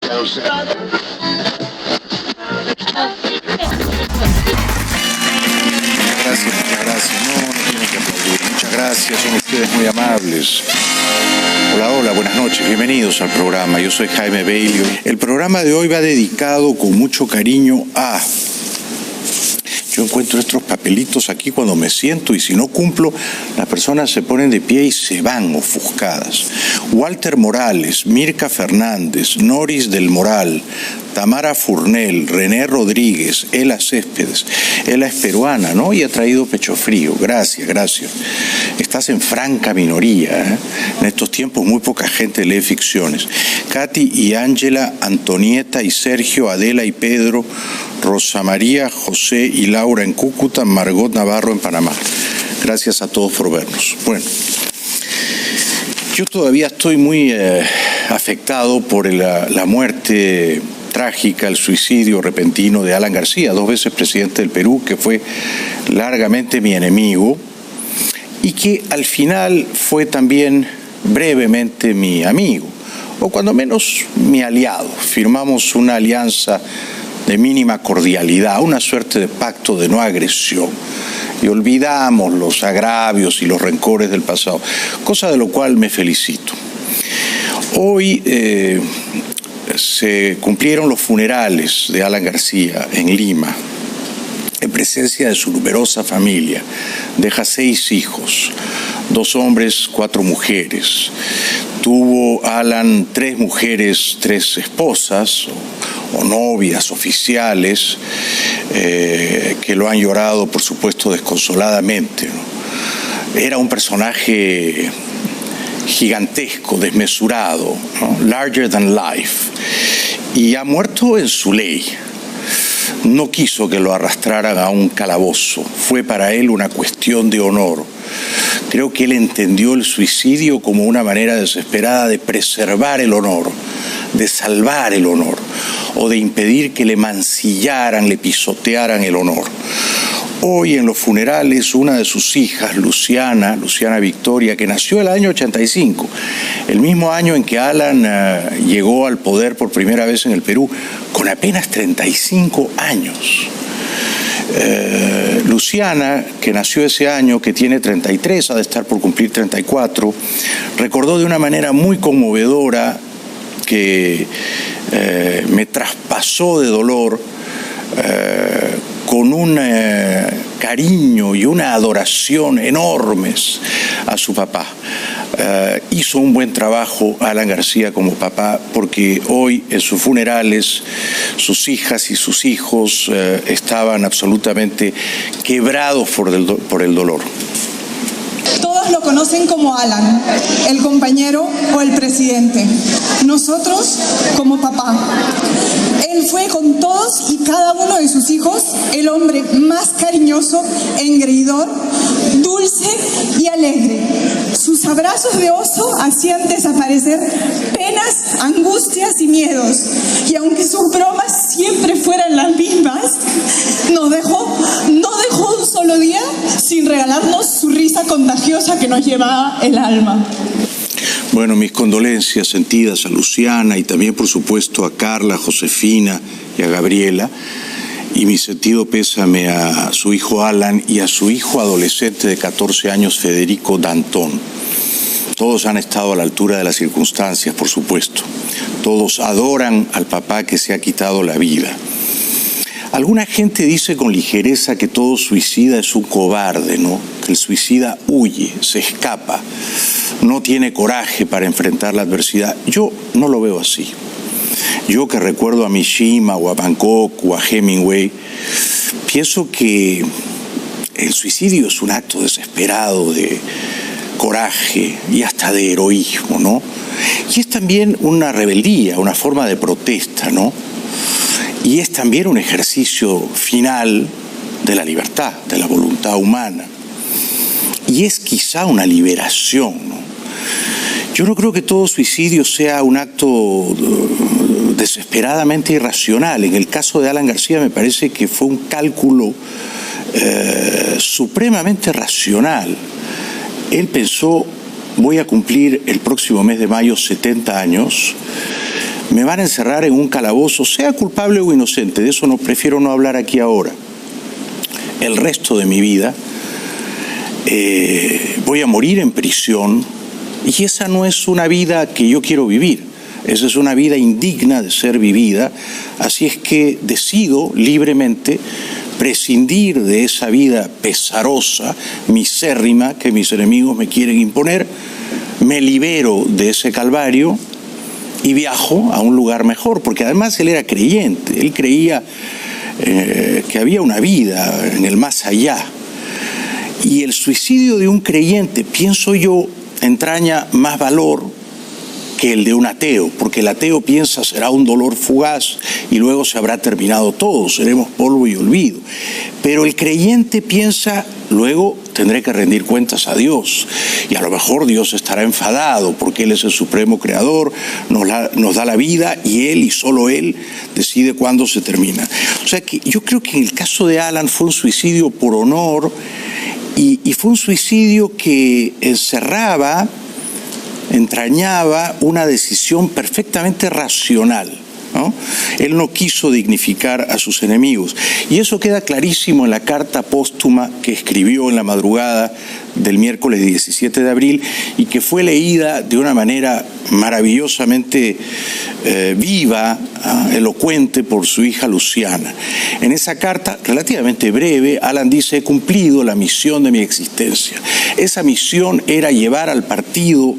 Muchas gracias, son ustedes muy amables. Hola, buenas noches, bienvenidos al programa. Yo soy Jaime Bailey. El programa de hoy va dedicado con mucho cariño a... Yo encuentro estos papelitos aquí cuando me siento y si no cumplo, las personas se ponen de pie y se van ofuscadas. Walter Morales, Mirka Fernández, Noris del Moral, Tamara Furnel, René Rodríguez, Ela Céspedes. Ela es peruana, ¿no? Y ha traído pecho frío. Gracias. Estás en franca minoría, ¿eh? En estos tiempos muy poca gente lee ficciones. Katy y Ángela, Antonieta y Sergio, Adela y Pedro, Rosa María, José y Laura en Cúcuta, Margot Navarro en Panamá. Gracias a todos por vernos. Bueno, yo todavía estoy muy afectado por la muerte trágica, el suicidio repentino de Alan García, 2 veces presidente del Perú, que fue largamente mi enemigo y que al final fue también brevemente mi amigo, o cuando menos mi aliado. Firmamos una alianza de mínima cordialidad, una suerte de pacto de no agresión, y olvidamos los agravios y los rencores del pasado, cosa de lo cual me felicito. Hoy se cumplieron los funerales de Alan García en Lima, en presencia de su numerosa familia. Deja 6 hijos, 2 hombres, 4 mujeres. Tuvo Alan 3 mujeres, 3 esposas o novias oficiales que lo han llorado, por supuesto, desconsoladamente, ¿no? Era un personaje gigantesco, desmesurado, ¿no? Larger than life, y ha muerto en su ley. No quiso que lo arrastraran a un calabozo, fue para él una cuestión de honor. Creo que él entendió el suicidio como una manera desesperada de preservar el honor, de salvar el honor, o de impedir que le mancillaran, le pisotearan el honor. Hoy en los funerales, una de sus hijas, Luciana Victoria, que nació el año 85, el mismo año en que Alan llegó al poder por primera vez en el Perú, con apenas 35 años. Luciana, que nació ese año, que tiene 33, ha de estar por cumplir 34, recordó de una manera muy conmovedora que me traspasó de dolor, con un cariño y una adoración enormes a su papá. Hizo un buen trabajo Alan García como papá, porque hoy en sus funerales sus hijas y sus hijos estaban absolutamente quebrados por el dolor. Todos lo conocen como Alan, el compañero o el presidente. Nosotros como papá. Él fue con todos y cada uno de sus hijos el hombre más cariñoso, engreidor, dulce y alegre. Sus abrazos de oso hacían desaparecer penas, angustias y miedos. Y aunque sus bromas siempre fueran las mismas, no dejó un solo día sin regalarnos su risa contagiosa que nos llevaba el alma. Bueno, mis condolencias sentidas a Luciana y también, por supuesto, a Carla, a Josefina y a Gabriela. Y mi sentido pésame a su hijo Alan y a su hijo adolescente de 14 años, Federico Dantón. Todos han estado a la altura de las circunstancias, por supuesto. Todos adoran al papá que se ha quitado la vida. Alguna gente dice con ligereza que todo suicida es un cobarde, ¿no? Que el suicida huye, se escapa, no tiene coraje para enfrentar la adversidad. Yo no lo veo así. Yo, que recuerdo a Mishima o a Bangkok o a Hemingway, pienso que el suicidio es un acto desesperado de coraje y hasta de heroísmo, ¿no? Y es también una rebeldía, una forma de protesta, ¿no? Y es también un ejercicio final de la libertad, de la voluntad humana. Y es quizá una liberación, ¿no? Yo no creo que todo suicidio sea un acto desesperadamente irracional. En el caso de Alan García me parece que fue un cálculo supremamente racional. Él pensó, voy a cumplir el próximo mes de mayo 70 años, me van a encerrar en un calabozo, sea culpable o inocente, de eso no prefiero no hablar aquí ahora. El resto de mi vida voy a morir en prisión y esa no es una vida que yo quiero vivir. Esa es una vida indigna de ser vivida, así es que decido libremente prescindir de esa vida pesarosa, misérrima que mis enemigos me quieren imponer, me libero de ese calvario y viajo a un lugar mejor, porque además él era creyente, él creía que había una vida en el más allá. Y el suicidio de un creyente, pienso yo, entraña más valor que el de un ateo, porque el ateo piensa será un dolor fugaz y luego se habrá terminado todo, seremos polvo y olvido. Pero el creyente piensa, luego tendré que rendir cuentas a Dios y a lo mejor Dios estará enfadado porque Él es el supremo creador, nos da la vida y Él y solo Él decide cuándo se termina. O sea que yo creo que en el caso de Alan fue un suicidio por honor y fue un suicidio que entrañaba una decisión perfectamente racional, ¿no? Él no quiso dignificar a sus enemigos. Y eso queda clarísimo en la carta póstuma que escribió en la madrugada del miércoles 17 de abril y que fue leída de una manera maravillosamente viva, elocuente por su hija Luciana. En esa carta, relativamente breve, Alan dice: he cumplido la misión de mi existencia. Esa misión era llevar al partido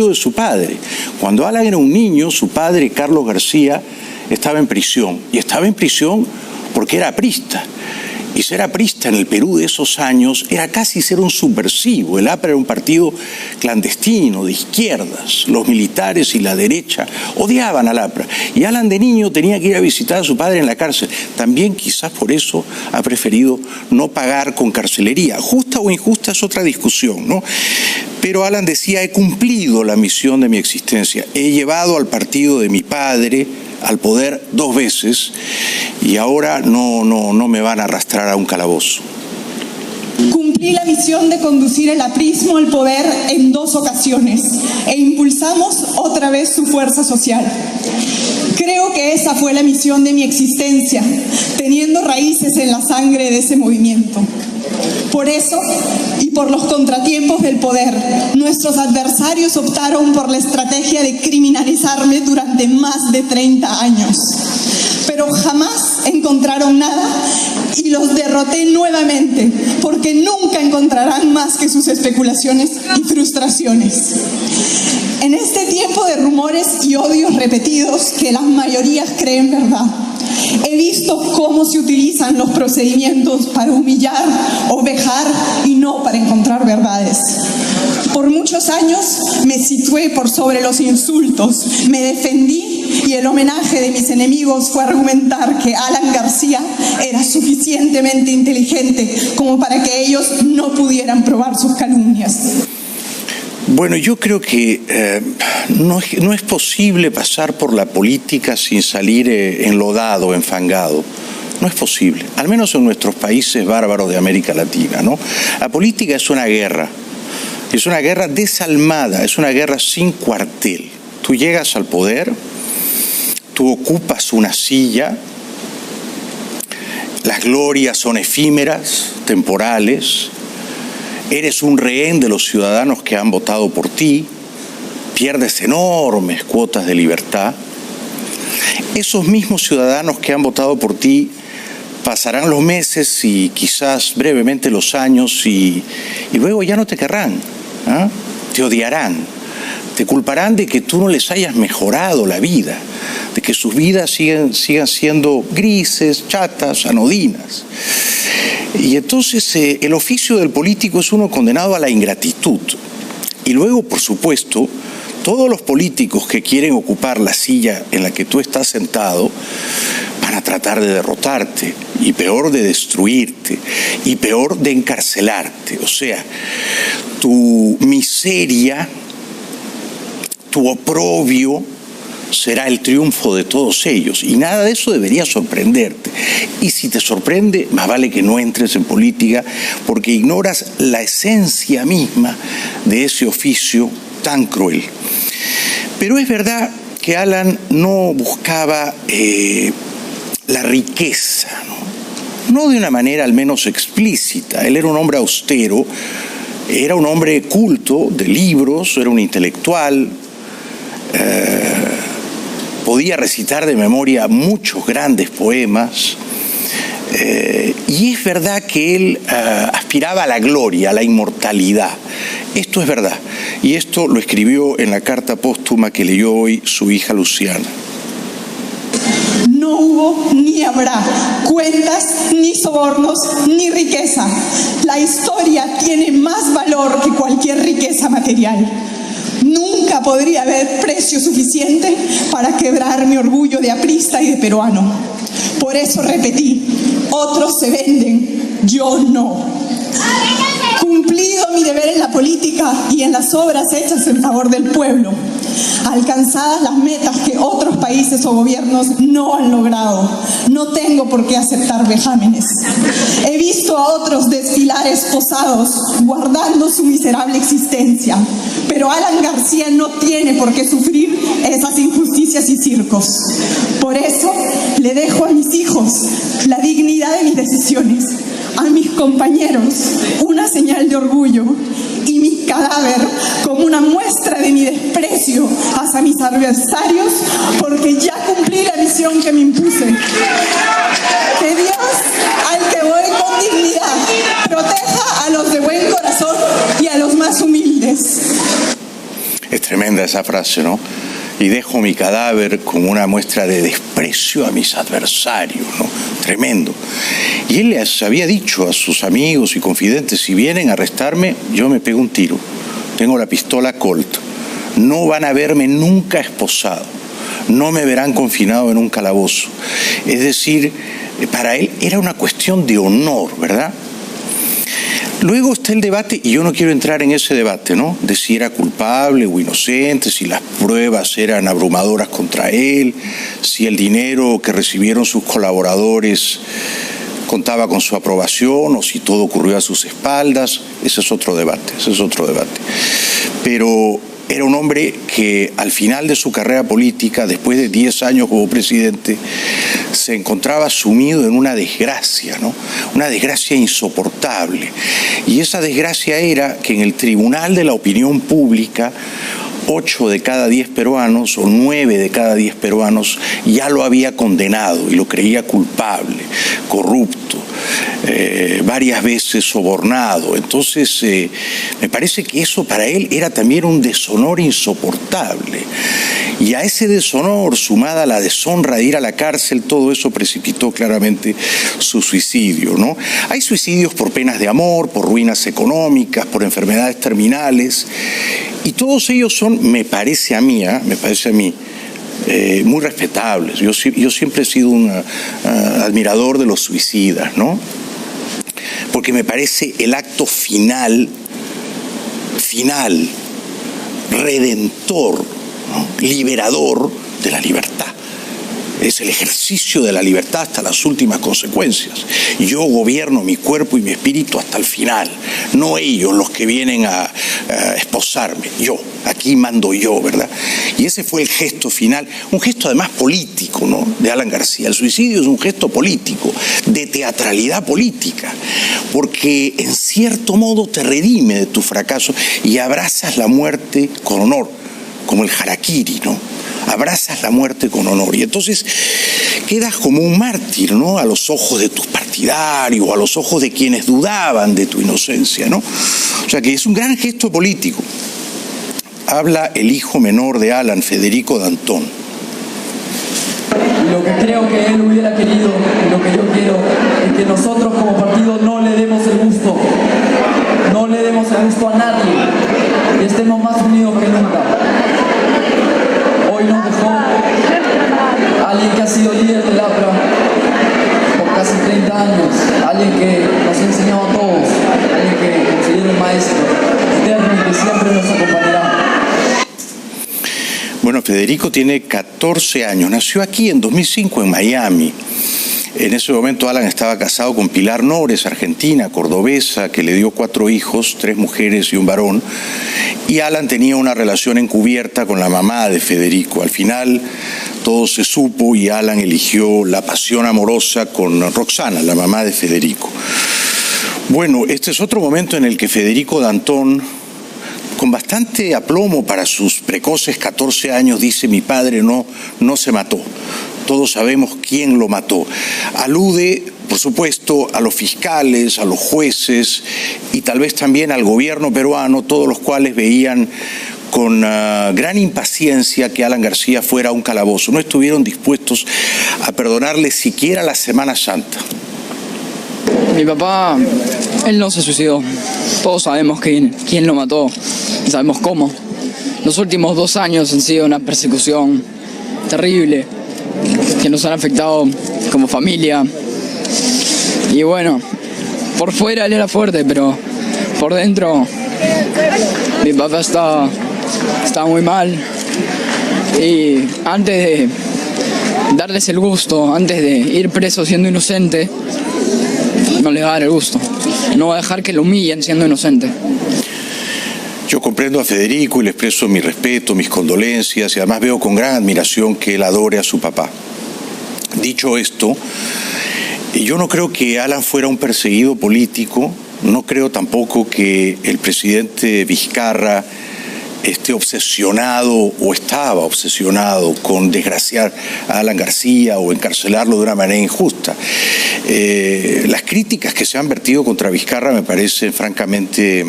de su padre. Cuando Alan era un niño, su padre, Carlos García, estaba en prisión. Y estaba en prisión porque era aprista. Y ser aprista en el Perú de esos años era casi ser un subversivo. El APRA era un partido clandestino, de izquierdas. Los militares y la derecha odiaban al APRA. Y Alan de niño tenía que ir a visitar a su padre en la cárcel. También quizás por eso ha preferido no pagar con carcelería. Justa o injusta es otra discusión, ¿no? Pero Alan decía: he cumplido la misión de mi existencia. He llevado al partido de mi padre al poder 2 veces y ahora no me van a arrastrar a un calabozo. Cumplí la misión de conducir el aprismo al poder en 2 ocasiones e impulsamos otra vez su fuerza social. Creo que esa fue la misión de mi existencia, teniendo raíces en la sangre de ese movimiento. Por eso, y por los contratiempos del poder, nuestros adversarios optaron por la estrategia de criminalizarme durante más de 30 años. Pero jamás encontraron nada y los derroté nuevamente, porque nunca encontrarán más que sus especulaciones y frustraciones. En este tiempo de rumores y odios repetidos que las mayorías creen verdad, he visto cómo se utilizan los procedimientos para humillar o vejar y no para encontrar verdades. Por muchos años me situé por sobre los insultos, me defendí y el homenaje de mis enemigos fue argumentar que Alan García era suficientemente inteligente como para que ellos no pudieran probar sus calumnias. Bueno, yo creo que no es posible pasar por la política sin salir enlodado, enfangado. No es posible, al menos en nuestros países bárbaros de América Latina, ¿no? La política es una guerra desalmada, es una guerra sin cuartel. Tú llegas al poder, tú ocupas una silla, las glorias son efímeras, temporales. Eres un rehén de los ciudadanos que han votado por ti, pierdes enormes cuotas de libertad. Esos mismos ciudadanos que han votado por ti pasarán los meses y quizás brevemente los años y luego ya no te querrán, ¿eh? Te odiarán, te culparán de que tú no les hayas mejorado la vida, de que sus vidas sigan siendo grises, chatas, anodinas. Y entonces el oficio del político es uno condenado a la ingratitud. Y luego, por supuesto, todos los políticos que quieren ocupar la silla en la que tú estás sentado van a tratar de derrotarte, y peor de destruirte, y peor de encarcelarte. O sea, tu miseria, tu oprobio será el triunfo de todos ellos, y nada de eso debería sorprenderte. Y si te sorprende, más vale que no entres en política, porque ignoras la esencia misma de ese oficio tan cruel. Pero es verdad que Alan no buscaba la riqueza, no de una manera al menos explícita. Él era un hombre austero, era un hombre culto de libros, era un intelectual, podía recitar de memoria muchos grandes poemas, y es verdad que él aspiraba a la gloria, a la inmortalidad. Esto es verdad, y esto lo escribió en la carta póstuma que leyó hoy su hija Luciana. No hubo ni habrá cuentas, ni sobornos, ni riqueza. La historia tiene más valor que cualquier riqueza material. Nunca podría haber precio suficiente para quebrar mi orgullo de aprista y de peruano. Por eso repetí, otros se venden, yo no. Cumplido mi deber en la política y en las obras hechas en favor del pueblo, alcanzadas las metas que otros países o gobiernos no han logrado, no tengo por qué aceptar vejámenes. He visto a otros desfilar esposados, guardando su miserable existencia, pero Alan García no tiene por qué sufrir esas injusticias y circos. Por eso le dejo a mis hijos la dignidad de mis decisiones, a mis compañeros una señal de orgullo y mi cadáver como una muestra de mi desprecio hacia mis adversarios, porque ya cumplí la misión que me impuse. Que Dios, al que voy con dignidad, proteja a los de buen corazón y a los más humildes. Es tremenda esa frase, ¿no? Y dejo mi cadáver como una muestra de desprecio a mis adversarios, ¿no? Tremendo. Y él les había dicho a sus amigos y confidentes, si vienen a arrestarme, yo me pego un tiro. Tengo la pistola Colt. No van a verme nunca esposado. No me verán confinado en un calabozo. Es decir, para él era una cuestión de honor, ¿verdad? Luego está el debate, y yo no quiero entrar en ese debate, ¿no? De si era culpable o inocente, si las pruebas eran abrumadoras contra él, si el dinero que recibieron sus colaboradores contaba con su aprobación o si todo ocurrió a sus espaldas. Ese es otro debate, Pero era un hombre que al final de su carrera política, después de 10 años como presidente, se encontraba sumido en una desgracia, ¿no? Una desgracia insoportable. Y esa desgracia era que en el tribunal de la opinión pública, 8 de cada 10 peruanos o 9 de cada 10 peruanos ya lo había condenado y lo creía culpable, corrupto, varias veces sobornado. Entonces, me parece que eso para él era también un deshonor insoportable. Y a ese deshonor, sumada a la deshonra de ir a la cárcel, todo eso precipitó claramente su suicidio, ¿no? Hay suicidios por penas de amor, por ruinas económicas, por enfermedades terminales, y todos ellos son, me parece a mí, muy respetables. Yo siempre he sido un admirador de los suicidas, ¿no? Porque me parece el acto final, redentor, ¿no? Liberador de la libertad. Es el ejercicio de la libertad hasta las últimas consecuencias. Yo gobierno mi cuerpo y mi espíritu hasta el final, no ellos los que vienen a esposarme. Yo, aquí mando yo, ¿verdad? Y ese fue el gesto final, un gesto además político, ¿no? De Alan García. El suicidio es un gesto político, de teatralidad política, porque en cierto modo te redime de tu fracaso y abrazas la muerte con honor, como el harakiri, ¿no? Abrazas la muerte con honor y entonces quedas como un mártir, ¿no? A los ojos de tus partidarios, a los ojos de quienes dudaban de tu inocencia, ¿no? O sea que es un gran gesto político. Habla el hijo menor de Alan, Federico Dantón. Lo que creo que él hubiera querido, lo que yo quiero, es que nosotros como partido no le demos el gusto a nadie y estemos más unidos que nunca. Hoy nos dejó alguien que ha sido líder del APRA por casi 30 años, alguien que nos ha enseñado a todos, alguien que considero un maestro eterno y que siempre nos acompañará. Bueno, Federico tiene 14 años, nació aquí en 2005 en Miami. En ese momento Alan estaba casado con Pilar Nores, argentina, cordobesa, que le dio 4 hijos, 3 mujeres y un varón. Y Alan tenía una relación encubierta con la mamá de Federico. Al final todo se supo y Alan eligió la pasión amorosa con Roxana, la mamá de Federico. Bueno, este es otro momento en el que Federico Danton, con bastante aplomo para sus precoces 14 años, dice: mi padre no se mató. Todos sabemos quién lo mató. Alude, por supuesto, a los fiscales, a los jueces y tal vez también al gobierno peruano, todos los cuales veían con gran impaciencia que Alan García fuera a un calabozo. No estuvieron dispuestos a perdonarle siquiera la Semana Santa. Mi papá, él no se suicidó. Todos sabemos quién lo mató y sabemos cómo. Los últimos 2 años han sido una persecución terrible que nos han afectado como familia. Y bueno, por fuera él era fuerte, pero por dentro mi papá está muy mal. Y antes de darles el gusto, antes de ir preso siendo inocente, no le va a dar el gusto. No va a dejar que lo humillen siendo inocente. Yo comprendo a Federico y le expreso mi respeto, mis condolencias, y además veo con gran admiración que él adore a su papá. Dicho esto, yo no creo que Alan fuera un perseguido político, no creo tampoco que el presidente Vizcarra esté obsesionado o estaba obsesionado con desgraciar a Alan García o encarcelarlo de una manera injusta. Las críticas que se han vertido contra Vizcarra me parecen francamente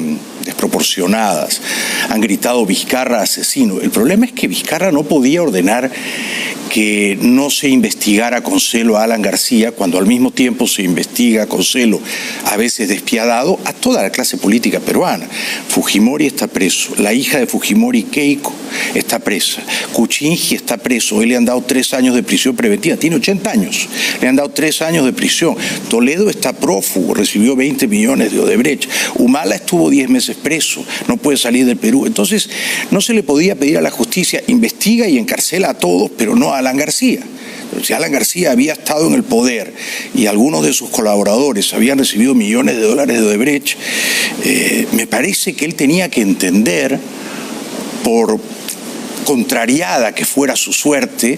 desproporcionadas. Han gritado: Vizcarra asesino. El problema es que Vizcarra no podía ordenar que no se investigara con celo a Alan García cuando al mismo tiempo se investiga con celo, a veces despiadado, a toda la clase política peruana. Fujimori está preso, la hija de Fujimori, Keiko, está presa, Kuczynski está preso, hoy le han dado 3 años de prisión preventiva, tiene 80 años, le han dado 3 años de prisión. Toledo está prófugo, recibió 20 millones de Odebrecht, Humala estuvo 10 meses preso, no puede salir del Perú. Entonces no se le podía pedir a la justicia: investiga y encarcela a todos, pero no a Alan García. Si Alan García había estado en el poder y algunos de sus colaboradores habían recibido millones de dólares de Odebrecht, me parece que él tenía que entender, por contrariada que fuera su suerte,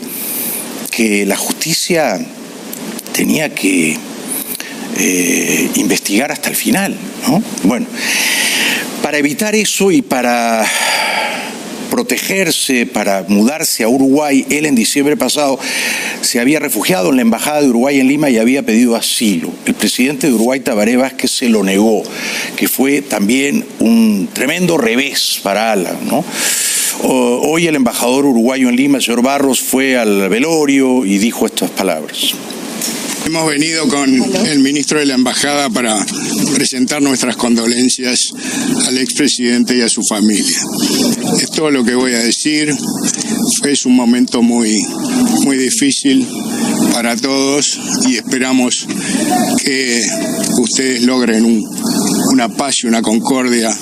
que la justicia tenía que investigar hasta el final, ¿no? Bueno, para evitar eso y para protegerse, para mudarse a Uruguay, él en diciembre pasado se había refugiado en la Embajada de Uruguay en Lima y había pedido asilo. El presidente de Uruguay, Tabaré Vázquez, se lo negó, que fue también un tremendo revés para Alan, ¿no? Hoy el embajador uruguayo en Lima, el señor Barros, fue al velorio y dijo estas palabras. Hemos venido con el ministro de la Embajada para presentar nuestras condolencias al expresidente y a su familia. Es todo lo que voy a decir. Es un momento muy difícil para todos y esperamos que ustedes logren una paz y una concordia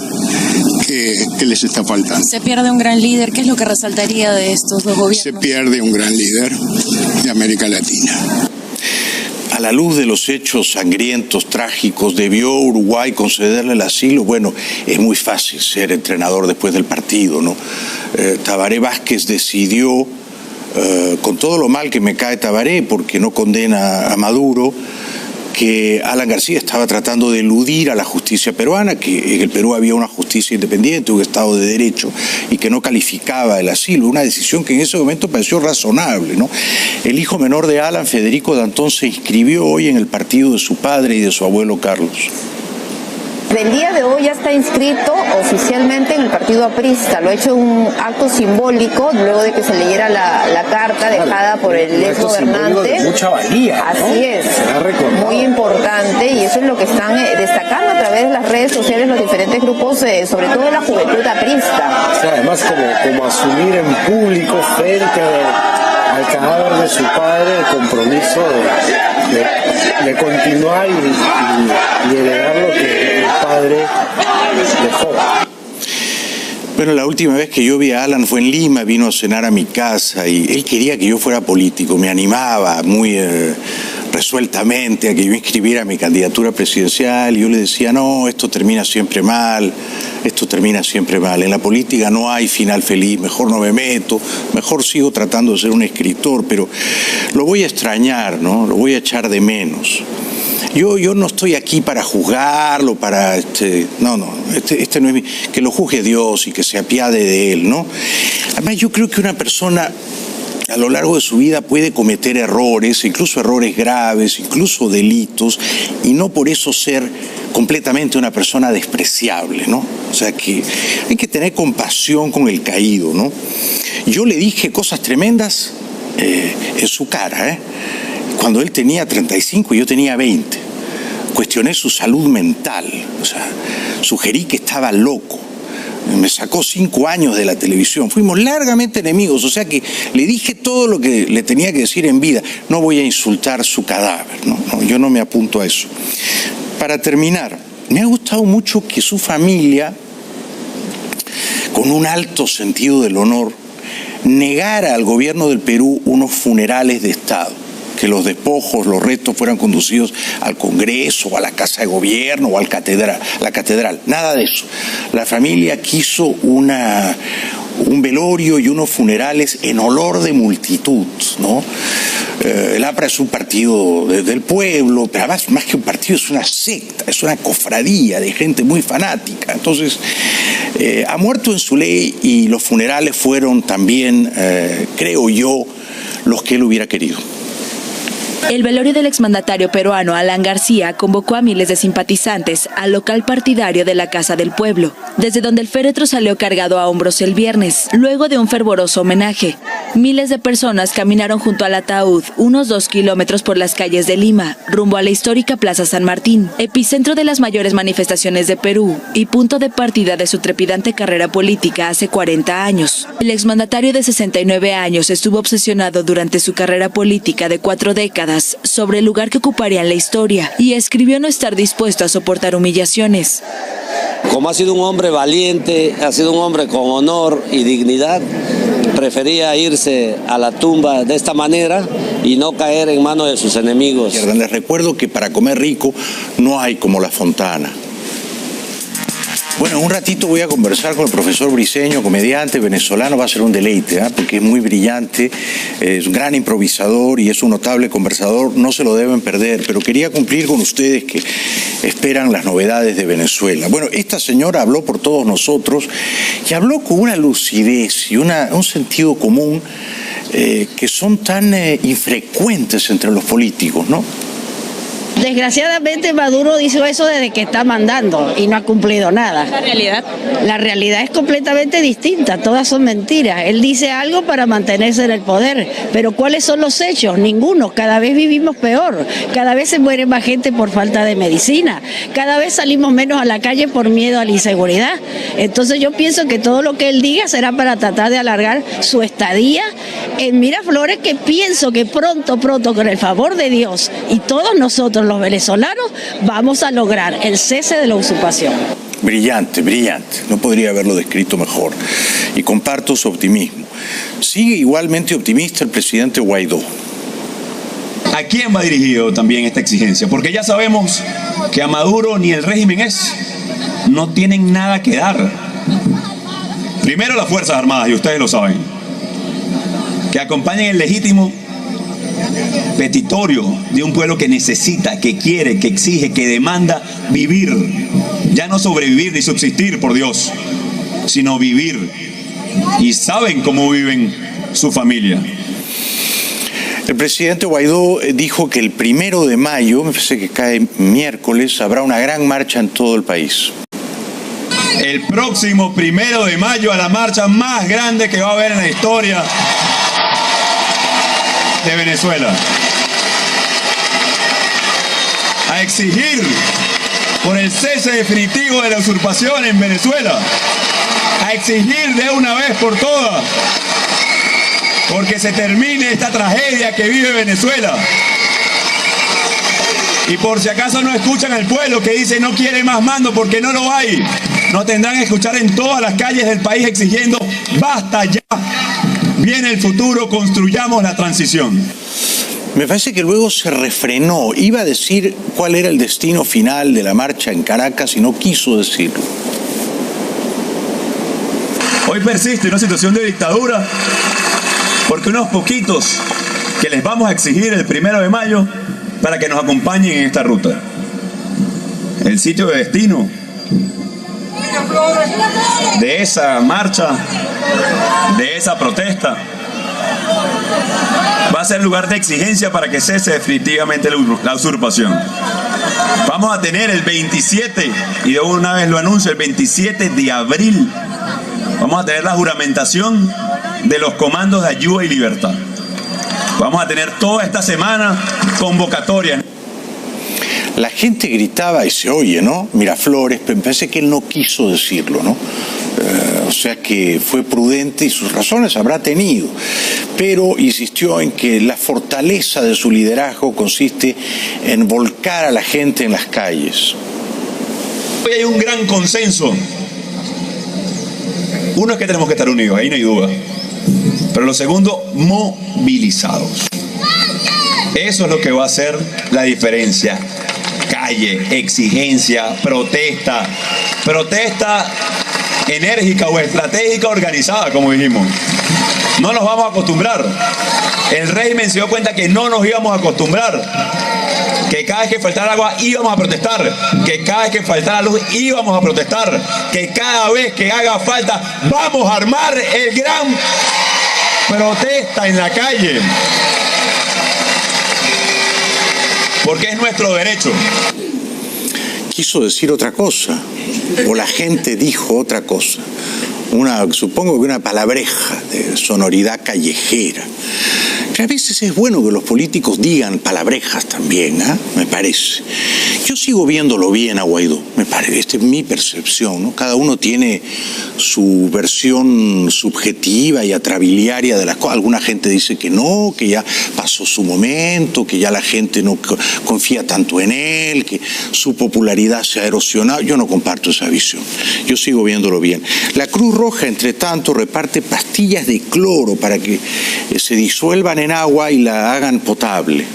que les está faltando. Se pierde un gran líder. ¿Qué es lo que resaltaría de estos dos gobiernos? Se pierde un gran líder de América Latina. A la luz de los hechos sangrientos, trágicos, ¿debió Uruguay concederle el asilo? Bueno, es muy fácil ser entrenador después del partido, ¿no? Tabaré Vázquez decidió, con todo lo mal que me cae Tabaré, porque no condena a Maduro, que Alan García estaba tratando de eludir a la justicia peruana, que en el Perú había una justicia independiente, un Estado de Derecho, y que no calificaba el asilo. Una decisión que en ese momento pareció razonable, ¿no? El hijo menor de Alan, Federico Danton, se inscribió hoy en el partido de su padre y de su abuelo Carlos. El día de hoy ya está inscrito oficialmente en el partido aprista. Lo ha hecho un acto simbólico luego de que se leyera la carta dejada por el ex gobernante. De mucha valía, ¿no? Así es, muy importante, y eso es lo que están destacando a través de las redes sociales los diferentes grupos, sobre todo de la juventud aprista. O sea, además como asumir en público frente al cadáver de su padre el compromiso de continuar y heredar lo que el padre dejó. Bueno, la última vez que yo vi a Alan fue en Lima, vino a cenar a mi casa y él quería que yo fuera político, me animaba muy resueltamente a que yo inscribiera mi candidatura presidencial, y yo le decía, no, esto termina siempre mal, en la política no hay final feliz, mejor no me meto, mejor sigo tratando de ser un escritor, pero lo voy a extrañar, ¿no? Lo voy a echar de menos. Yo no estoy aquí para juzgarlo, para no es que lo juzgue Dios y que se apiade de él, ¿no? Además, yo creo que una persona a lo largo de su vida puede cometer errores, incluso errores graves, incluso delitos, y no por eso ser completamente una persona despreciable, ¿no? O sea que hay que tener compasión con el caído, ¿no? Yo le dije cosas tremendas en su cara, cuando él tenía 35 y yo tenía 20. Cuestioné su salud mental, o sea, sugerí que estaba loco. Me sacó 5 años de la televisión. Fuimos largamente enemigos, o sea que le dije todo lo que le tenía que decir en vida. No voy a insultar su cadáver, no, yo no me apunto a eso. Para terminar, me ha gustado mucho que su familia, con un alto sentido del honor, negara al gobierno del Perú unos funerales de Estado. Que los despojos, los restos fueran conducidos al Congreso, o a la Casa de Gobierno, o la catedral. Nada de eso. La familia quiso un velorio y unos funerales en olor de multitud, ¿no? El APRA es un partido del pueblo, pero además, más que un partido, es una secta, es una cofradía de gente muy fanática. Entonces, ha muerto en su ley, y los funerales fueron también, creo yo, los que él hubiera querido. El velorio del exmandatario peruano Alan García convocó a miles de simpatizantes al local partidario de la Casa del Pueblo, desde donde el féretro salió cargado a hombros el viernes, luego de un fervoroso homenaje. Miles de personas caminaron junto al ataúd unos 2 kilómetros por las calles de Lima, rumbo a la histórica Plaza San Martín, epicentro de las mayores manifestaciones de Perú y punto de partida de su trepidante carrera política hace 40 años. El exmandatario de 69 años estuvo obsesionado durante su carrera política de 4 décadas sobre el lugar que ocuparía en la historia, y escribió no estar dispuesto a soportar humillaciones. Como ha sido un hombre valiente, ha sido un hombre con honor y dignidad, prefería irse a la tumba de esta manera y no caer en manos de sus enemigos. Les recuerdo que para comer rico no hay como la Fontana. Bueno, un ratito voy a conversar con el profesor Briceño, comediante venezolano. Va a ser un deleite, porque es muy brillante, es un gran improvisador y es un notable conversador. No se lo deben perder, pero quería cumplir con ustedes que esperan las novedades de Venezuela. Bueno, esta señora habló por todos nosotros y habló con una lucidez y un sentido común que son tan infrecuentes entre los políticos, ¿no? Desgraciadamente Maduro hizo eso desde que está mandando y no ha cumplido nada. ¿La realidad? La realidad es completamente distinta, todas son mentiras. Él dice algo para mantenerse en el poder, pero ¿cuáles son los hechos? Ninguno. Cada vez vivimos peor, cada vez se muere más gente por falta de medicina, cada vez salimos menos a la calle por miedo a la inseguridad. Entonces yo pienso que todo lo que él diga será para tratar de alargar su estadía en Miraflores, que pienso que pronto, con el favor de Dios y todos nosotros los venezolanos, vamos a lograr el cese de la usurpación. Brillante, brillante. No podría haberlo descrito mejor. Y comparto su optimismo. Sigue igualmente optimista el presidente Guaidó. ¿A quién va dirigido también esta exigencia? Porque ya sabemos que a Maduro ni el régimen no tienen nada que dar. Primero las Fuerzas Armadas, y ustedes lo saben, que acompañen el legítimo petitorio de un pueblo que necesita, que quiere, que exige, que demanda vivir. Ya no sobrevivir ni subsistir, por Dios, sino vivir. Y saben cómo viven su familia. El presidente Guaidó dijo que el 1 de mayo, me parece que cae miércoles, habrá una gran marcha en todo el país. El próximo 1 de mayo, a la marcha más grande que va a haber en la historia de Venezuela. A exigir por el cese definitivo de la usurpación en Venezuela. A exigir de una vez por todas, porque se termine esta tragedia que vive Venezuela. Y por si acaso no escuchan al pueblo que dice no quiere más mando porque no lo hay, no tendrán que escuchar en todas las calles del país exigiendo basta ya, viene el futuro, construyamos la transición. Me parece que luego se refrenó. Iba a decir cuál era el destino final de la marcha en Caracas y no quiso decirlo. Hoy persiste una situación de dictadura porque unos poquitos que les vamos a exigir el 1 de mayo para que nos acompañen en esta ruta. El sitio de destino de esa marcha, de esa protesta, va a ser lugar de exigencia para que cese definitivamente la usurpación. Vamos a tener el 27, y de una vez lo anuncio, el 27 de abril, vamos a tener la juramentación de los comandos de ayuda y libertad. Vamos a tener toda esta semana convocatorias. La gente gritaba y se oye, ¿no? Miraflores, pero me parece que él no quiso decirlo, ¿no? O sea que fue prudente y sus razones habrá tenido, pero insistió en que la fortaleza de su liderazgo consiste en volcar a la gente en las calles. Hoy hay un gran consenso. Uno es que tenemos que estar unidos, ahí no hay duda. Pero lo segundo, movilizados. Eso es lo que va a hacer la diferencia. Calle, exigencia, protesta enérgica o estratégica organizada, como dijimos. No nos vamos a acostumbrar. El régimen se dio cuenta que no nos íbamos a acostumbrar. Que cada vez que faltara agua íbamos a protestar. Que cada vez que faltara luz íbamos a protestar. Que cada vez que haga falta vamos a armar el gran protesta en la calle. Porque es nuestro derecho. Quiso decir otra cosa, o la gente dijo otra cosa. Supongo que una palabreja de sonoridad callejera. Que a veces es bueno que los políticos digan palabrejas también, ¿eh? Me parece. Yo sigo viéndolo bien a Guaidó, me parece. Esta es mi percepción, ¿no? Cada uno tiene su versión subjetiva y atrabiliaria de las cosas. Alguna gente dice que no, que ya pasó su momento, que ya la gente no confía tanto en él, que su popularidad se ha erosionado. Yo no comparto esa visión. Yo sigo viéndolo bien. La Cruz Roja, entre tanto, reparte pastillas de cloro para que se disuelvan en agua y la hagan potable.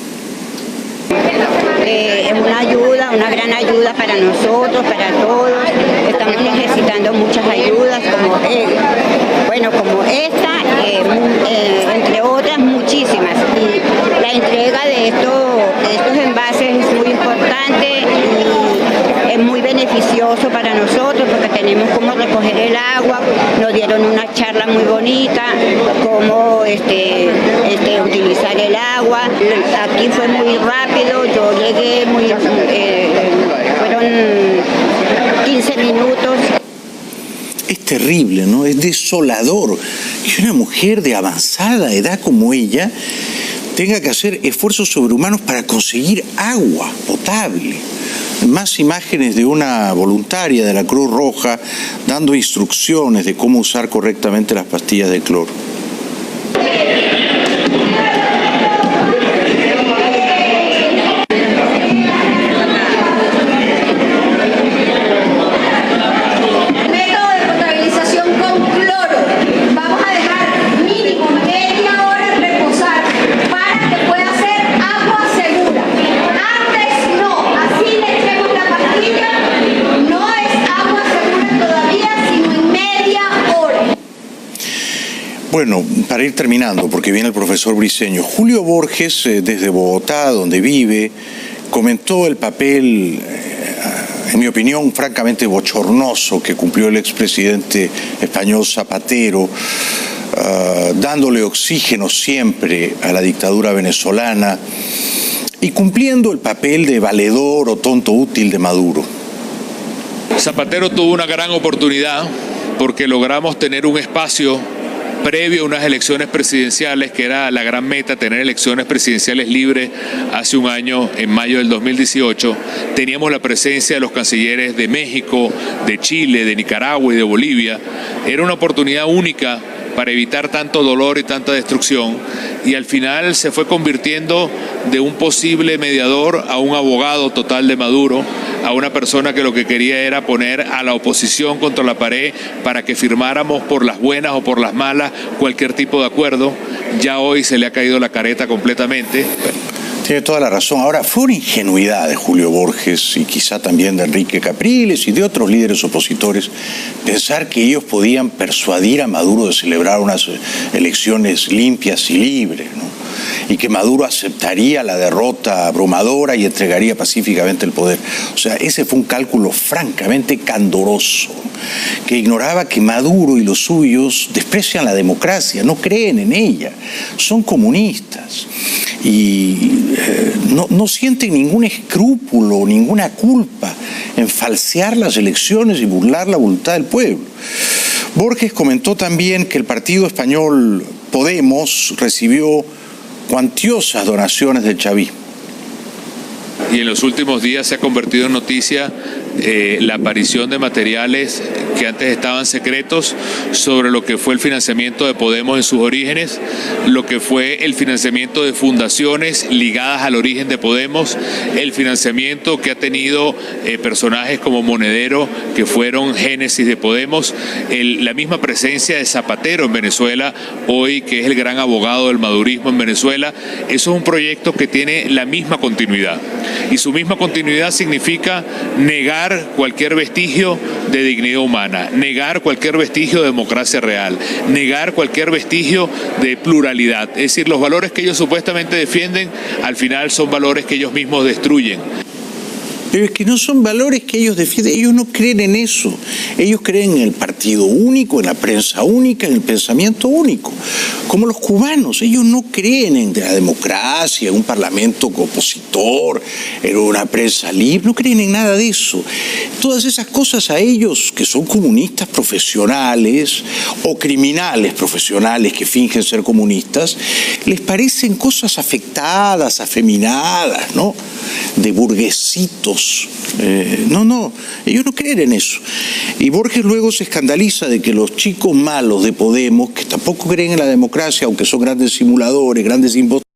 Es una ayuda, una gran ayuda para nosotros, para todos. Estamos necesitando muchas ayudas como esta, entre otras muchísimas. Y la entrega de estos envases es muy importante y es muy beneficioso para nosotros porque tenemos cómo recoger el agua. Nos dieron una charla muy bonita, cómo utilizar el agua. Aquí fue muy rápido, yo llegué fueron 15 minutos. Es terrible, ¿no? Es desolador que una mujer de avanzada edad como ella tenga que hacer esfuerzos sobrehumanos para conseguir agua potable. Más imágenes de una voluntaria de la Cruz Roja dando instrucciones de cómo usar correctamente las pastillas de cloro. Bueno, para ir terminando, porque viene el profesor Briceño, Julio Borges, desde Bogotá, donde vive, comentó el papel, en mi opinión, francamente bochornoso que cumplió el expresidente español Zapatero, dándole oxígeno siempre a la dictadura venezolana y cumpliendo el papel de valedor o tonto útil de Maduro. Zapatero tuvo una gran oportunidad porque logramos tener un espacio previo a unas elecciones presidenciales, que era la gran meta, tener elecciones presidenciales libres hace un año, en mayo del 2018. Teníamos la presencia de los cancilleres de México, de Chile, de Nicaragua y de Bolivia. Era una oportunidad única para evitar tanto dolor y tanta destrucción, y al final se fue convirtiendo de un posible mediador a un abogado total de Maduro, a una persona que lo que quería era poner a la oposición contra la pared para que firmáramos por las buenas o por las malas cualquier tipo de acuerdo. Ya hoy se le ha caído la careta completamente. Tiene toda la razón. Ahora, fue una ingenuidad de Julio Borges y quizá también de Enrique Capriles y de otros líderes opositores pensar que ellos podían persuadir a Maduro de celebrar unas elecciones limpias y libres, ¿no? Y que Maduro aceptaría la derrota abrumadora y entregaría pacíficamente el poder. O sea, ese fue un cálculo francamente candoroso, que ignoraba que Maduro y los suyos desprecian la democracia, no creen en ella, son comunistas y no sienten ningún escrúpulo, ninguna culpa en falsear las elecciones y burlar la voluntad del pueblo. Borges comentó también que el partido español Podemos recibió cuantiosas donaciones del chavismo. Y en los últimos días se ha convertido en noticia la aparición de materiales que antes estaban secretos sobre lo que fue el financiamiento de Podemos en sus orígenes, lo que fue el financiamiento de fundaciones ligadas al origen de Podemos, el financiamiento que ha tenido personajes como Monedero, que fueron génesis de Podemos, la misma presencia de Zapatero en Venezuela, hoy que es el gran abogado del madurismo en Venezuela. Eso es un proyecto que tiene la misma continuidad. Y su misma continuidad significa negar cualquier vestigio de dignidad humana, negar cualquier vestigio de democracia real, negar cualquier vestigio de pluralidad. Es decir, los valores que ellos supuestamente defienden, al final son valores que ellos mismos destruyen. Pero es que no son valores que ellos defienden, ellos no creen en eso. Ellos creen en el partido único, en la prensa única, en el pensamiento único. Como los cubanos, ellos no creen en la democracia, en un parlamento opositor, en una prensa libre, no creen en nada de eso. Todas esas cosas a ellos, que son comunistas profesionales o criminales profesionales que fingen ser comunistas, les parecen cosas afectadas, afeminadas, ¿no? De burguesitos. No, ellos no creen en eso. Y Borges luego se escandaliza de que los chicos malos de Podemos, que tampoco creen en la democracia, aunque son grandes simuladores, grandes impostores,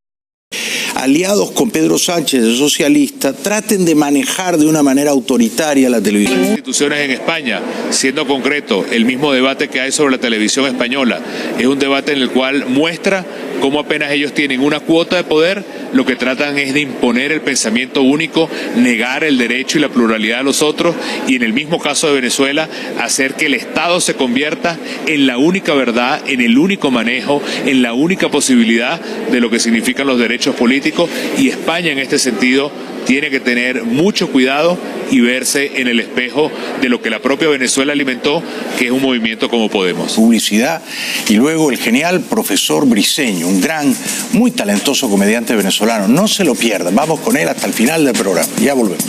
aliados con Pedro Sánchez, el socialista, traten de manejar de una manera autoritaria la televisión. Las instituciones en España, siendo concreto, el mismo debate que hay sobre la televisión española, es un debate en el cual muestra cómo apenas ellos tienen una cuota de poder, lo que tratan es de imponer el pensamiento único, negar el derecho y la pluralidad de los otros, y en el mismo caso de Venezuela, hacer que el Estado se convierta en la única verdad, en el único manejo, en la única posibilidad de lo que significan los derechos políticos. Y España en este sentido tiene que tener mucho cuidado y verse en el espejo de lo que la propia Venezuela alimentó, que es un movimiento como Podemos. Publicidad, y luego el genial profesor Briceño, un gran, muy talentoso comediante venezolano. No se lo pierdan, vamos con él hasta el final del programa. Ya volvemos.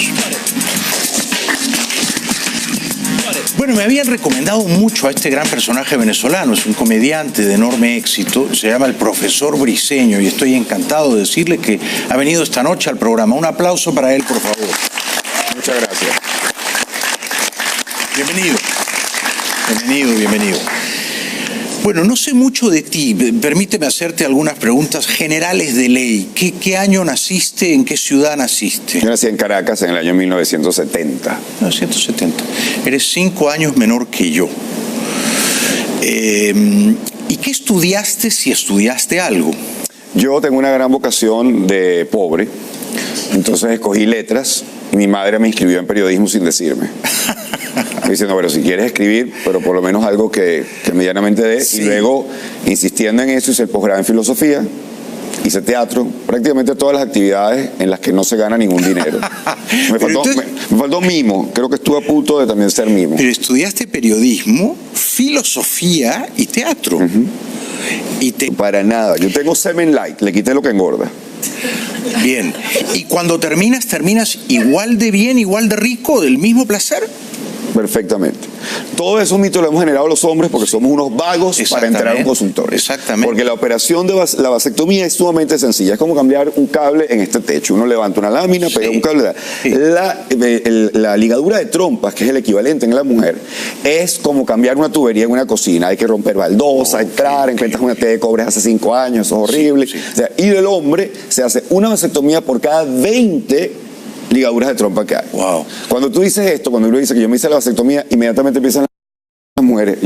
Bueno, me habían recomendado mucho a este gran personaje venezolano, es un comediante de enorme éxito, se llama el profesor Briceño y estoy encantado de decirle que ha venido esta noche al programa. Un aplauso para él, por favor. Muchas gracias. Bienvenido. Bueno, no sé mucho de ti, permíteme hacerte algunas preguntas generales de ley. ¿Qué año naciste? ¿En qué ciudad naciste? Yo nací en Caracas en el año 1970. 1970. Eres 5 años menor que yo. ¿Y qué estudiaste, si estudiaste algo? Yo tengo una gran vocación de pobre, entonces escogí letras y mi madre me inscribió en periodismo sin decirme. Me diciendo, bueno, si quieres escribir, pero por lo menos algo que medianamente dé. Sí. Y luego, insistiendo en eso, hice el posgrado en filosofía, hice teatro, prácticamente todas las actividades en las que no se gana ningún dinero. Me faltó mimo, creo que estuve a punto de también ser mimo. Pero estudiaste periodismo, filosofía y teatro. Para nada, yo tengo semen light, le quité lo que engorda. Bien, y cuando terminas igual de bien, igual de rico, del mismo placer. Perfectamente. Todo eso mito lo hemos generado los hombres porque somos unos vagos para entrar a un consultorio. Exactamente. Porque la operación de la vasectomía es sumamente sencilla. Es como cambiar un cable en este techo. Uno levanta una lámina, pega un cable. Sí. La ligadura de trompas, que es el equivalente en la mujer, es como cambiar una tubería en una cocina. Hay que romper baldosas, entrar, encuentras una T de cobre hace 5 años, eso es horrible. Sí. O sea, y del hombre se hace una vasectomía por cada 20 ligaduras de trompa que hay. Wow. Cuando tú dices esto, cuando uno dice que yo me hice la vasectomía, inmediatamente empiezan las mujeres.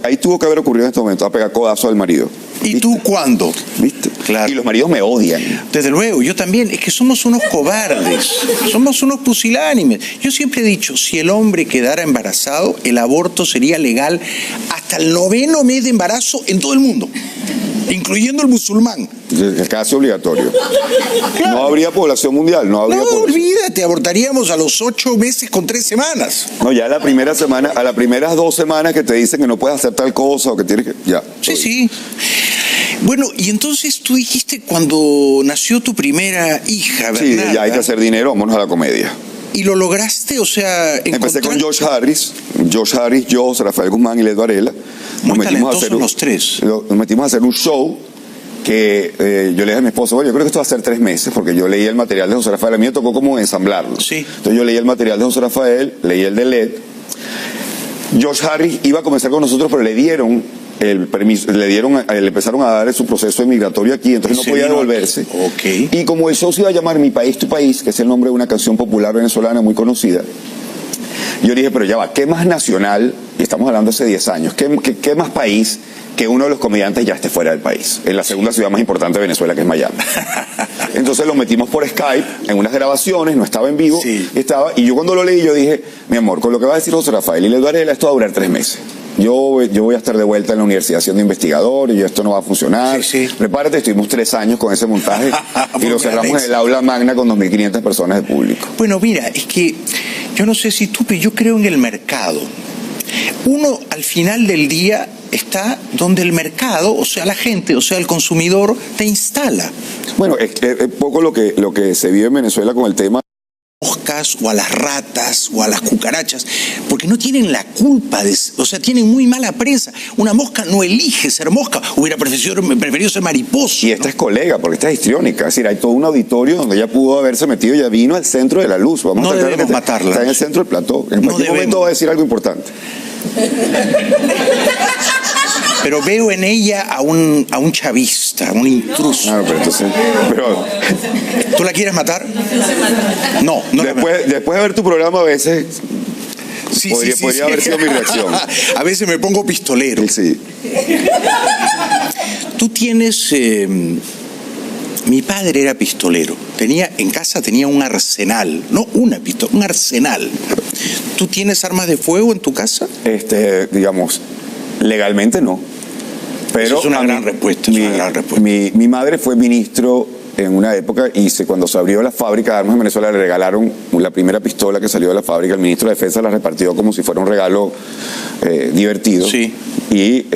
Ahí tuvo que haber ocurrido en este momento, a pegar codazo al marido. ¿Y tú cuándo? ¿Viste? Claro. Y los maridos me odian. Desde luego, yo también. Es que somos unos cobardes, somos unos pusilánimes. Yo siempre he dicho, si el hombre quedara embarazado, el aborto sería legal hasta el 9º mes de embarazo en todo el mundo, incluyendo el musulmán. Es casi obligatorio. Claro. No habría población mundial, no habría población. Olvídate, abortaríamos a los 8 meses con 3 semanas. No, ya la primera semana, a las primeras 2 semanas que te dicen que no puedes hacer tal cosa o que tienes que... Ya. Sí. Bueno, y entonces tú dijiste cuando nació tu primera hija, ¿verdad? Sí, ya hay que hacer dinero, vámonos a la comedia. ¿Y lo lograste? O sea, empecé con Josh Harris, yo, Rafael Guzmán y Led Varela. Muy talentosos los tres. Nos metimos a hacer un show que yo le dije a mi esposo, bueno, yo creo que esto va a ser 3 meses, porque yo leí el material de José Rafael, a mí me tocó como ensamblarlo. Sí. Entonces yo leí el material de José Rafael, leí el de Led. Josh Harris iba a comenzar con nosotros, pero le dieron el permiso, le empezaron a dar su proceso migratorio aquí, entonces no podía devolverse. Okay. Y como el show se iba a llamar Mi País, Tu País, que es el nombre de una canción popular venezolana muy conocida, yo dije, pero ya va, ¿qué más nacional? Y estamos hablando hace 10 años, ¿qué más país que uno de los comediantes ya esté fuera del país? En la segunda ciudad más importante de Venezuela, que es Miami. Entonces lo metimos por Skype en unas grabaciones, no estaba en vivo, y yo cuando lo leí, yo dije, mi amor, con lo que va a decir José Rafael y Led Varela, esto va a durar 3 meses. Yo voy a estar de vuelta en la universidad siendo investigador y esto no va a funcionar. Prepárate, estuvimos 3 años con ese montaje y lo cerramos en el aula magna con 2.500 personas de público. Bueno, mira, es que yo no sé si tú, pero yo creo en el mercado. Uno al final del día está donde el mercado, o sea, la gente, o sea, el consumidor, te instala. Bueno, es poco lo que se vive en Venezuela con el tema moscas o a las ratas o a las cucarachas, porque no tienen la culpa, o sea, tienen muy mala prensa. Una mosca no elige ser mosca, hubiera preferido ser mariposa. Y esta es colega, porque esta es histriónica, es decir, hay todo un auditorio donde ella pudo haberse metido, ya vino al centro de la luz. No debemos matarla. Está en el centro del plató. En cualquier momento va a decir algo importante. Pero veo en ella a un chavista, a un intruso. Pero entonces, ¿tú la quieres matar? No. Después de ver tu programa a veces podría haber sido mi reacción. A veces me pongo pistolero. Sí. Tú tienes... mi padre era pistolero. En casa tenía un arsenal, no una pistola, un arsenal. ¿Tú tienes armas de fuego en tu casa? Digamos, legalmente no. Pero eso es una gran respuesta. Mi madre fue ministro en una época y cuando se abrió la fábrica de armas en Venezuela le regalaron la primera pistola que salió de la fábrica. El ministro de Defensa la repartió como si fuera un regalo divertido. Sí. Y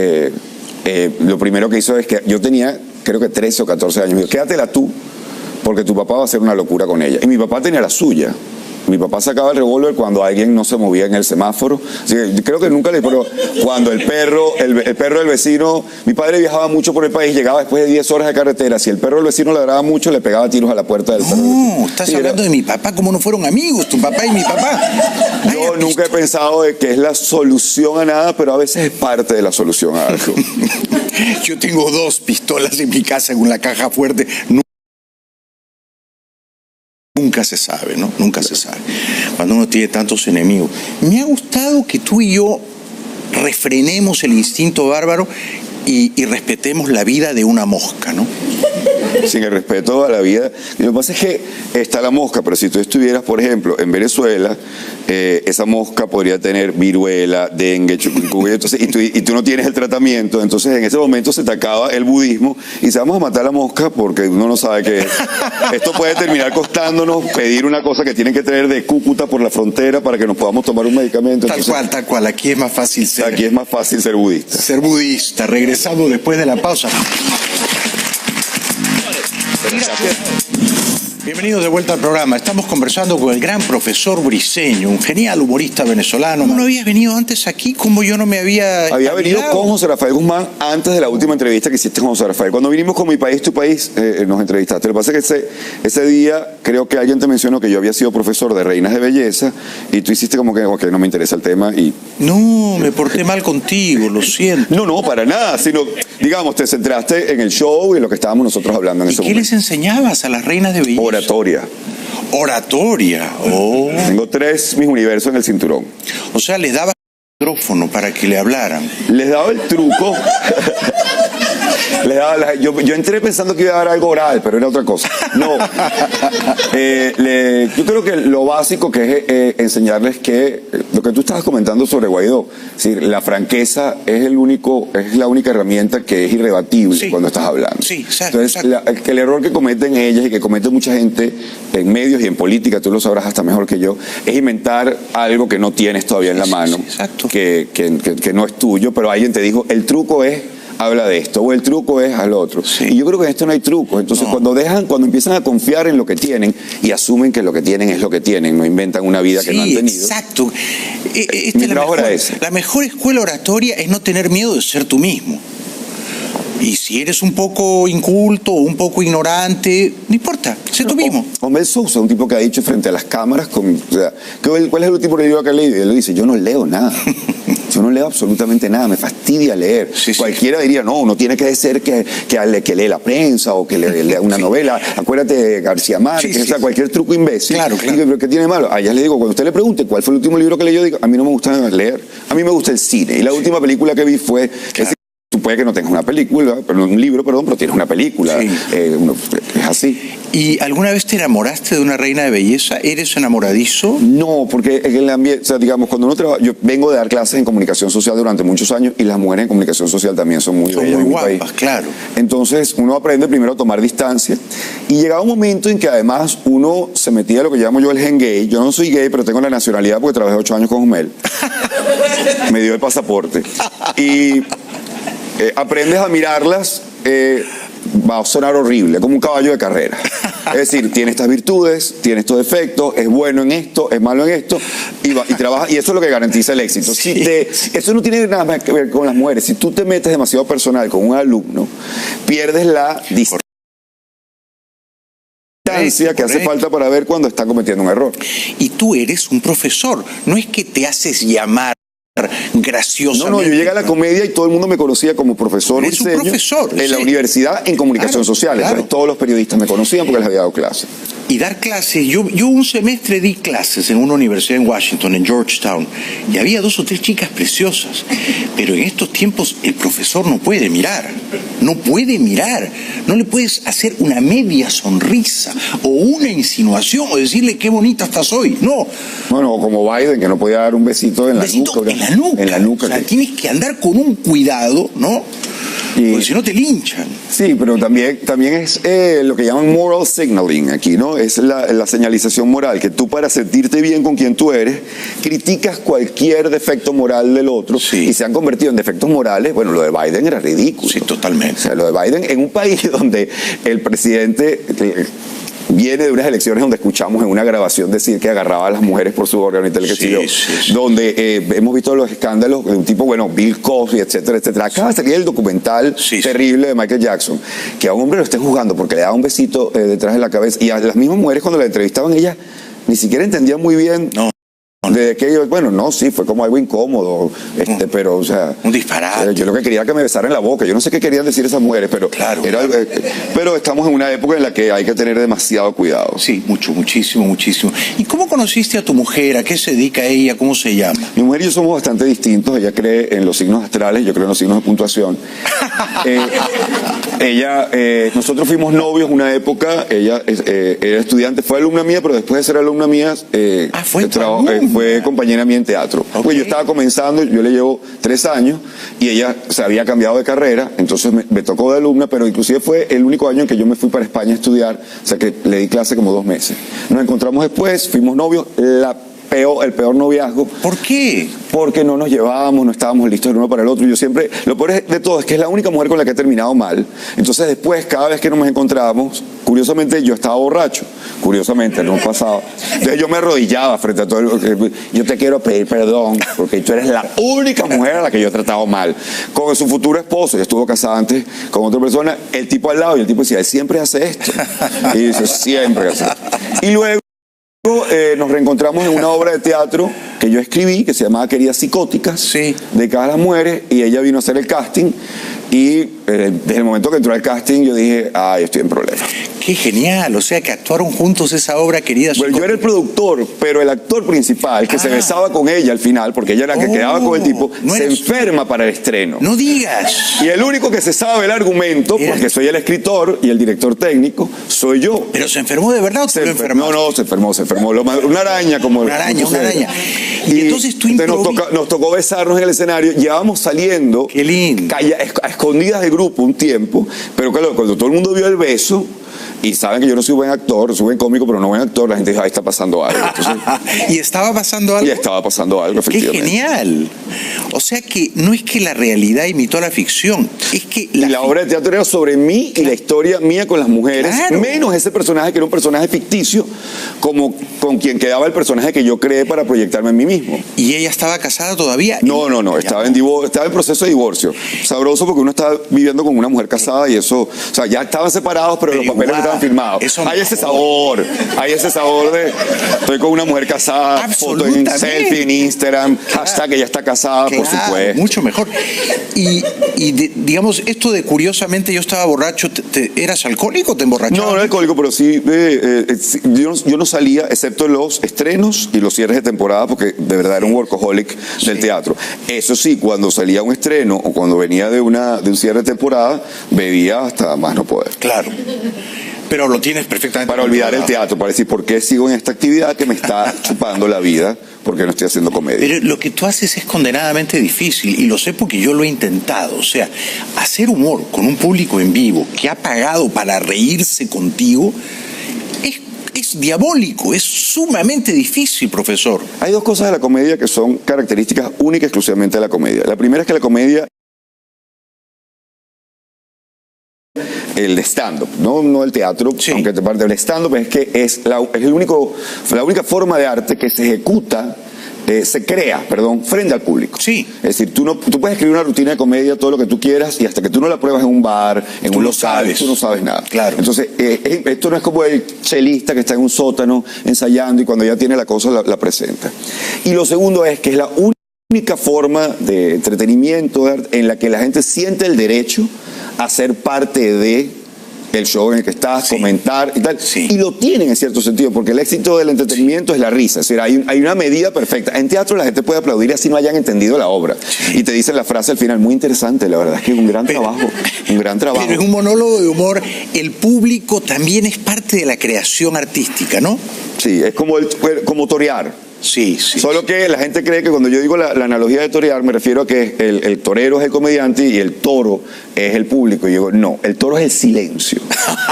lo primero que hizo es que yo tenía, creo que 13 o 14 años. Me dijo, quédatela tú, porque tu papá va a hacer una locura con ella. Y mi papá tenía la suya. Mi papá sacaba el revólver cuando alguien no se movía en el semáforo. Así que creo que nunca pero cuando el perro del vecino, mi padre viajaba mucho por el país, llegaba después de 10 horas de carretera. Si el perro del vecino ladraba mucho, le pegaba tiros a la puerta del perro. No, estás hablando de mi papá, como no fueron amigos, tu papá y mi papá. Yo nunca he pensado de que es la solución a nada, pero a veces es parte de la solución a algo. Yo tengo 2 pistolas en mi casa en una caja fuerte. Nunca se sabe, ¿no? Nunca se sabe. Cuando uno tiene tantos enemigos. Me ha gustado que tú y yo refrenemos el instinto bárbaro y respetemos la vida de una mosca, ¿no? Sin el respeto a la vida. Lo que pasa es que está la mosca, pero si tú estuvieras, por ejemplo, en Venezuela, esa mosca podría tener viruela, dengue, chikungunya, entonces, y tú no tienes el tratamiento, entonces en ese momento se te acaba el budismo y se vamos a matar a la mosca porque uno no sabe que esto puede terminar costándonos pedir una cosa que tienen que traer de Cúcuta por la frontera para que nos podamos tomar un medicamento. Tal cual, aquí es más fácil ser. Aquí es más fácil ser budista. Ser budista, regresando después de la pausa. Bienvenidos de vuelta al programa. Estamos conversando con el gran profesor Briceño, un genial humorista venezolano. ¿Cómo no habías venido antes aquí? ¿Cómo yo no me había venido con José Rafael Guzmán antes de la última entrevista que hiciste con José Rafael. Cuando vinimos con Mi País, Tu País, nos entrevistaste. Lo que pasa es que ese día creo que alguien te mencionó que yo había sido profesor de Reinas de Belleza y tú hiciste como que, ok, no me interesa el tema y... No, me porté mal contigo, lo siento. No, para nada, sino, digamos, te centraste en el show y en lo que estábamos nosotros hablando en ese momento. ¿Y qué les enseñabas a las Reinas de Belleza? Oratoria. Oratoria. Oh. Tengo 3 mis universos en el cinturón. O sea, les daba el micrófono para que le hablaran. Les daba el truco. Yo entré pensando que iba a dar algo oral, pero era otra cosa. No. Yo creo que lo básico que es enseñarles que lo que tú estabas comentando sobre Guaidó, es decir, la franqueza es la única herramienta que es irrebatible cuando estás hablando. Sí, exacto. Entonces, el error que cometen ellas y que comete mucha gente en medios y en política, tú lo sabrás hasta mejor que yo, es inventar algo que no tienes todavía en la mano, que no es tuyo, pero alguien te dijo, el truco es habla de esto, o el truco es al otro. Y yo creo que en esto no hay trucos. Entonces, cuando empiezan a confiar en lo que tienen y asumen que lo que tienen es lo que tienen, no inventan una vida que no han tenido. Exacto. Mi trabajo era ese. La mejor escuela oratoria es no tener miedo de ser tú mismo. Y si eres un poco inculto o un poco ignorante, no importa, sé tú mismo. Homel Sousa, un tipo que ha dicho frente a las cámaras, ¿cuál es el último libro que ha leído? Y él dice, yo no leo nada. Yo no leo absolutamente nada, me fastidia leer. Cualquiera diría, no, uno tiene que ser que lee la prensa o que lea una novela. Acuérdate de García Márquez, o sea, cualquier truco imbécil. Claro. Pero ¿qué tiene malo? A ella le digo, cuando usted le pregunte cuál fue el último libro que leyó, digo, a mí no me gusta leer, a mí me gusta el cine. Y la última película que vi fue... Tú puede que no tengas una película, pero un libro, pero tienes una película. Es así. ¿Y alguna vez te enamoraste de una reina de belleza? ¿Eres enamoradizo? No, porque en el ambiente, o sea, digamos, cuando uno trabaja, yo vengo de dar clases en comunicación social durante muchos años y las mujeres en comunicación social también son muy bellas. Muy guapas, claro. Entonces uno aprende primero a tomar distancia y llegaba un momento en que además uno se metía a lo que llamo yo el gen gay. Yo no soy gay, pero tengo la nacionalidad porque trabajé 8 años con Homel. Me dio el pasaporte. Y aprendes a mirarlas, va a sonar horrible, como un caballo de carrera. Es decir, tiene estas virtudes, tiene estos defectos, es bueno en esto, es malo en esto, y trabaja, y eso es lo que garantiza el éxito. Eso no tiene nada que ver con las mujeres. Si tú te metes demasiado personal con un alumno, pierdes la distancia que hace falta para ver cuando está cometiendo un error. Y tú eres un profesor, no es que te haces llamar graciosamente. No, yo llegué a la comedia y todo el mundo me conocía como profesor de diseño en la universidad en comunicación social. Entonces, todos los periodistas me conocían porque les había dado clases. Y dar clases, yo un semestre di clases en una universidad en Washington, en Georgetown, y había 2 o 3 chicas preciosas, pero en estos tiempos el profesor no puede mirar, no le puedes hacer una media sonrisa o una insinuación o decirle qué bonita estás hoy, no. Bueno, como Biden, que no podía dar un besito en la nuca. En la nuca. O sea, tienes que andar con un cuidado, ¿no? Porque si no te linchan. Sí, pero también es lo que llaman moral signaling aquí, ¿no? Es la señalización moral, que tú para sentirte bien con quien tú eres, criticas cualquier defecto moral del otro y se han convertido en defectos morales. Bueno, lo de Biden era ridículo. Sí, totalmente. O sea, lo de Biden en un país donde el presidente... viene de unas elecciones donde escuchamos en una grabación decir que agarraba a las mujeres por su órgano y tal, donde hemos visto los escándalos de un tipo, Bill Cosby, etcétera, etcétera. Acaba de salir el documental terrible de Michael Jackson, que a un hombre lo esté juzgando porque le daba un besito detrás de la cabeza, y a las mismas mujeres cuando la entrevistaban, ellas ni siquiera entendían muy bien. De que ellos, fue como algo incómodo, pero, o sea... Un disparate. Yo lo que quería era que me besaran en la boca. Yo no sé qué querían decir esas mujeres, pero... pero estamos en una época en la que hay que tener demasiado cuidado. Sí, muchísimo. ¿Y cómo conociste a tu mujer? ¿A qué se dedica ella? ¿Cómo se llama? Mi mujer y yo somos bastante distintos. Ella cree en los signos astrales, yo creo en los signos de puntuación. Nosotros fuimos novios una época. Ella era estudiante, fue alumna mía, pero después de ser alumna mía... fue compañera mía en teatro. Pues yo estaba comenzando, yo le llevo 3 años y ella se había cambiado de carrera, entonces me tocó de alumna, pero inclusive fue el único año en que yo me fui para España a estudiar, o sea que le di clase como 2 meses. Nos encontramos después, fuimos novios, el peor noviazgo. ¿Por qué? Porque no nos llevábamos, no estábamos listos el uno para el otro. Yo siempre, lo peor de todo es que es la única mujer con la que he terminado mal. Entonces después, cada vez que nos encontrábamos, curiosamente yo estaba borracho, no pasaba. Entonces yo me arrodillaba frente a todo yo te quiero pedir perdón porque tú eres la única mujer a la que yo he tratado mal. Con su futuro esposo, ella estuvo casada antes con otra persona, el tipo al lado, y el tipo decía, él siempre hace esto. Y dice, siempre hace esto. Y luego nos reencontramos en una obra de teatro que yo escribí, que se llamaba Queridas Psicóticas, dedicada a las mujeres, y ella vino a hacer el casting, Y desde el momento que entró al casting yo dije, ay, estoy en problemas. Qué genial, o sea que actuaron juntos esa obra, querida. Bueno, yo era el productor, pero el actor principal que se besaba con ella al final, porque ella era la que quedaba con el tipo, se enferma para el estreno. No digas. Y el único que se sabe el argumento, porque soy el escritor y el director técnico, soy yo. ¿Pero se enfermó de verdad o se enfermó? No, se enfermó. Una araña como... Una araña. Y entonces tú nos tocó besarnos en el escenario, llevábamos saliendo... Qué lindo. A escondidas del grupo un tiempo, pero claro, cuando todo el mundo vio el beso... Y saben que yo no soy buen actor, soy buen cómico, pero no buen actor. La gente dice, ahí está pasando algo. Entonces, ¿Y estaba pasando algo? Y estaba pasando algo, efectivamente. ¡Qué genial! O sea que no es que la realidad imitó a la ficción, es que... La obra de teatro era sobre mí y la historia mía con las mujeres, menos ese personaje que era un personaje ficticio, como con quien quedaba el personaje que yo creé para proyectarme en mí mismo. ¿Y ella estaba casada todavía? No, estaba en proceso de divorcio. Sabroso porque uno estaba viviendo con una mujer casada y eso... O sea, ya estaban separados, pero los papeles estaban firmados. Hay ese sabor de estoy con una mujer casada, foto en selfie en Instagram, hashtag ella está casada, por supuesto. Mucho mejor. Y digamos, esto de curiosamente yo estaba borracho, ¿eras alcohólico o te emborrachabas? No era alcohólico, pero sí, yo no salía, excepto los estrenos y los cierres de temporada, porque de verdad era un workaholic del teatro. Eso sí, cuando salía un estreno o cuando venía de un cierre de temporada, bebía hasta más no poder. Claro. Pero lo tienes perfectamente. Para olvidar el teatro, para decir por qué sigo en esta actividad que me está chupando la vida, porque no estoy haciendo comedia. Pero lo que tú haces es condenadamente difícil, y lo sé porque yo lo he intentado. O sea, hacer humor con un público en vivo que ha pagado para reírse contigo es diabólico, es sumamente difícil, profesor. Hay dos cosas de la comedia que son características únicas exclusivamente de la comedia. La primera es que la comedia... El stand-up, no el teatro, aunque te parte del stand-up, es que es la única forma de arte que se ejecuta, se crea, frente al público. Sí. Es decir, tú puedes escribir una rutina de comedia, todo lo que tú quieras, y hasta que tú no la pruebas en un bar, en un local, tú no sabes nada. Claro. Entonces, esto no es como el chelista que está en un sótano ensayando y cuando ya tiene la cosa la presenta. Y lo segundo es que es la única forma de entretenimiento en la que la gente siente el derecho a ser parte de el show en el que estás, comentar y tal. Y lo tienen en cierto sentido, porque el éxito del entretenimiento es la risa. Es decir, hay una medida perfecta. En teatro la gente puede aplaudir así no hayan entendido la obra. Y te dicen la frase al final, muy interesante, la verdad es que es un gran trabajo. Pero en un monólogo de humor, el público también es parte de la creación artística, ¿no? Sí, es como torear. Sí. Solo que la gente cree que cuando yo digo la analogía de torear, me refiero a que el torero es el comediante y el toro es el público. Y yo digo, no, el toro es el silencio.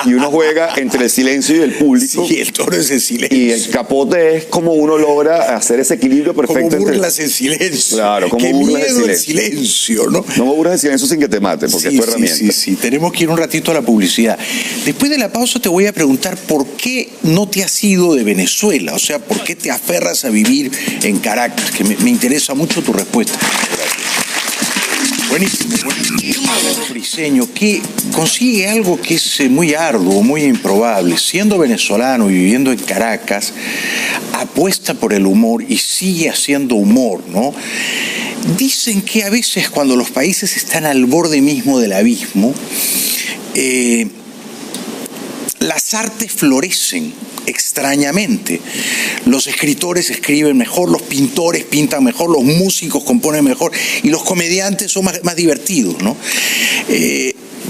Y uno juega entre el silencio y el público. Sí, el toro es el silencio. Y el capote es como uno logra hacer ese equilibrio perfecto. Como burlas el silencio. Claro, como Qué burlas miedo el silencio, ¿no? No me burlas el silencio sin que te maten, porque es tu herramienta. Sí. Tenemos que ir un ratito a la publicidad. Después de la pausa te voy a preguntar por qué no te has ido de Venezuela. O sea, por qué te aferras a vivir en Caracas, que me interesa mucho tu respuesta. Buenísimo. Briceño, que consigue algo que es muy arduo, muy improbable. Siendo venezolano y viviendo en Caracas, apuesta por el humor y sigue haciendo humor, ¿no? Dicen que a veces cuando los países están al borde mismo del abismo, las artes florecen extrañamente. Los escritores escriben mejor, los pintores pintan mejor, los músicos componen mejor y los comediantes son más divertidos, ¿no?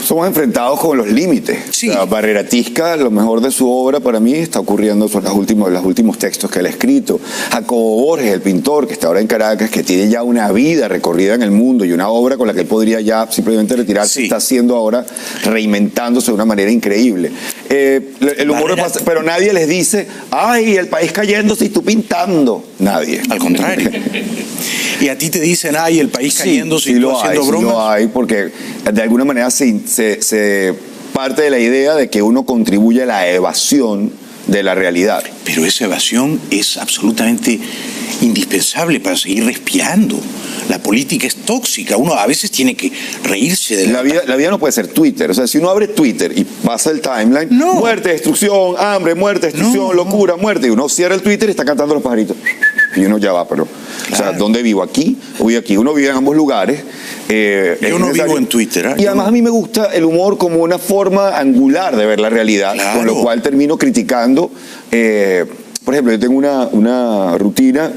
Somos enfrentados con los límites. Sí. La Barreratisca, lo mejor de su obra para mí está ocurriendo en los últimos textos que él ha escrito. Jacobo Borges, el pintor, que está ahora en Caracas, que tiene ya una vida recorrida en el mundo y una obra con la que él podría ya simplemente retirarse, está haciendo ahora, reinventándose de una manera increíble. El humor pasa, pero nadie les dice, ay, el país cayéndose y tú pintando. Nadie. Al contrario. Y a ti te dicen, ay, el país cayéndose y tú haciendo bromas. Sí lo hay, porque de alguna manera se parte de la idea de que uno contribuye a la evasión de la realidad. Pero esa evasión es absolutamente indispensable para seguir respirando. La política es tóxica, uno a veces tiene que reírse de la vida no puede ser Twitter. O sea, si uno abre Twitter y pasa el timeline, muerte, destrucción, hambre, muerte, destrucción, locura, muerte, y uno cierra el Twitter y está cantando los pajaritos. Y uno ya va, pero... Claro. O sea, ¿dónde vivo? ¿Aquí o vivo aquí? Uno vive en ambos lugares. Yo no vivo en Twitter. ¿Eh? Y además a mí me gusta el humor como una forma angular de ver la realidad, claro. Con lo cual termino criticando. Por ejemplo, yo tengo una rutina,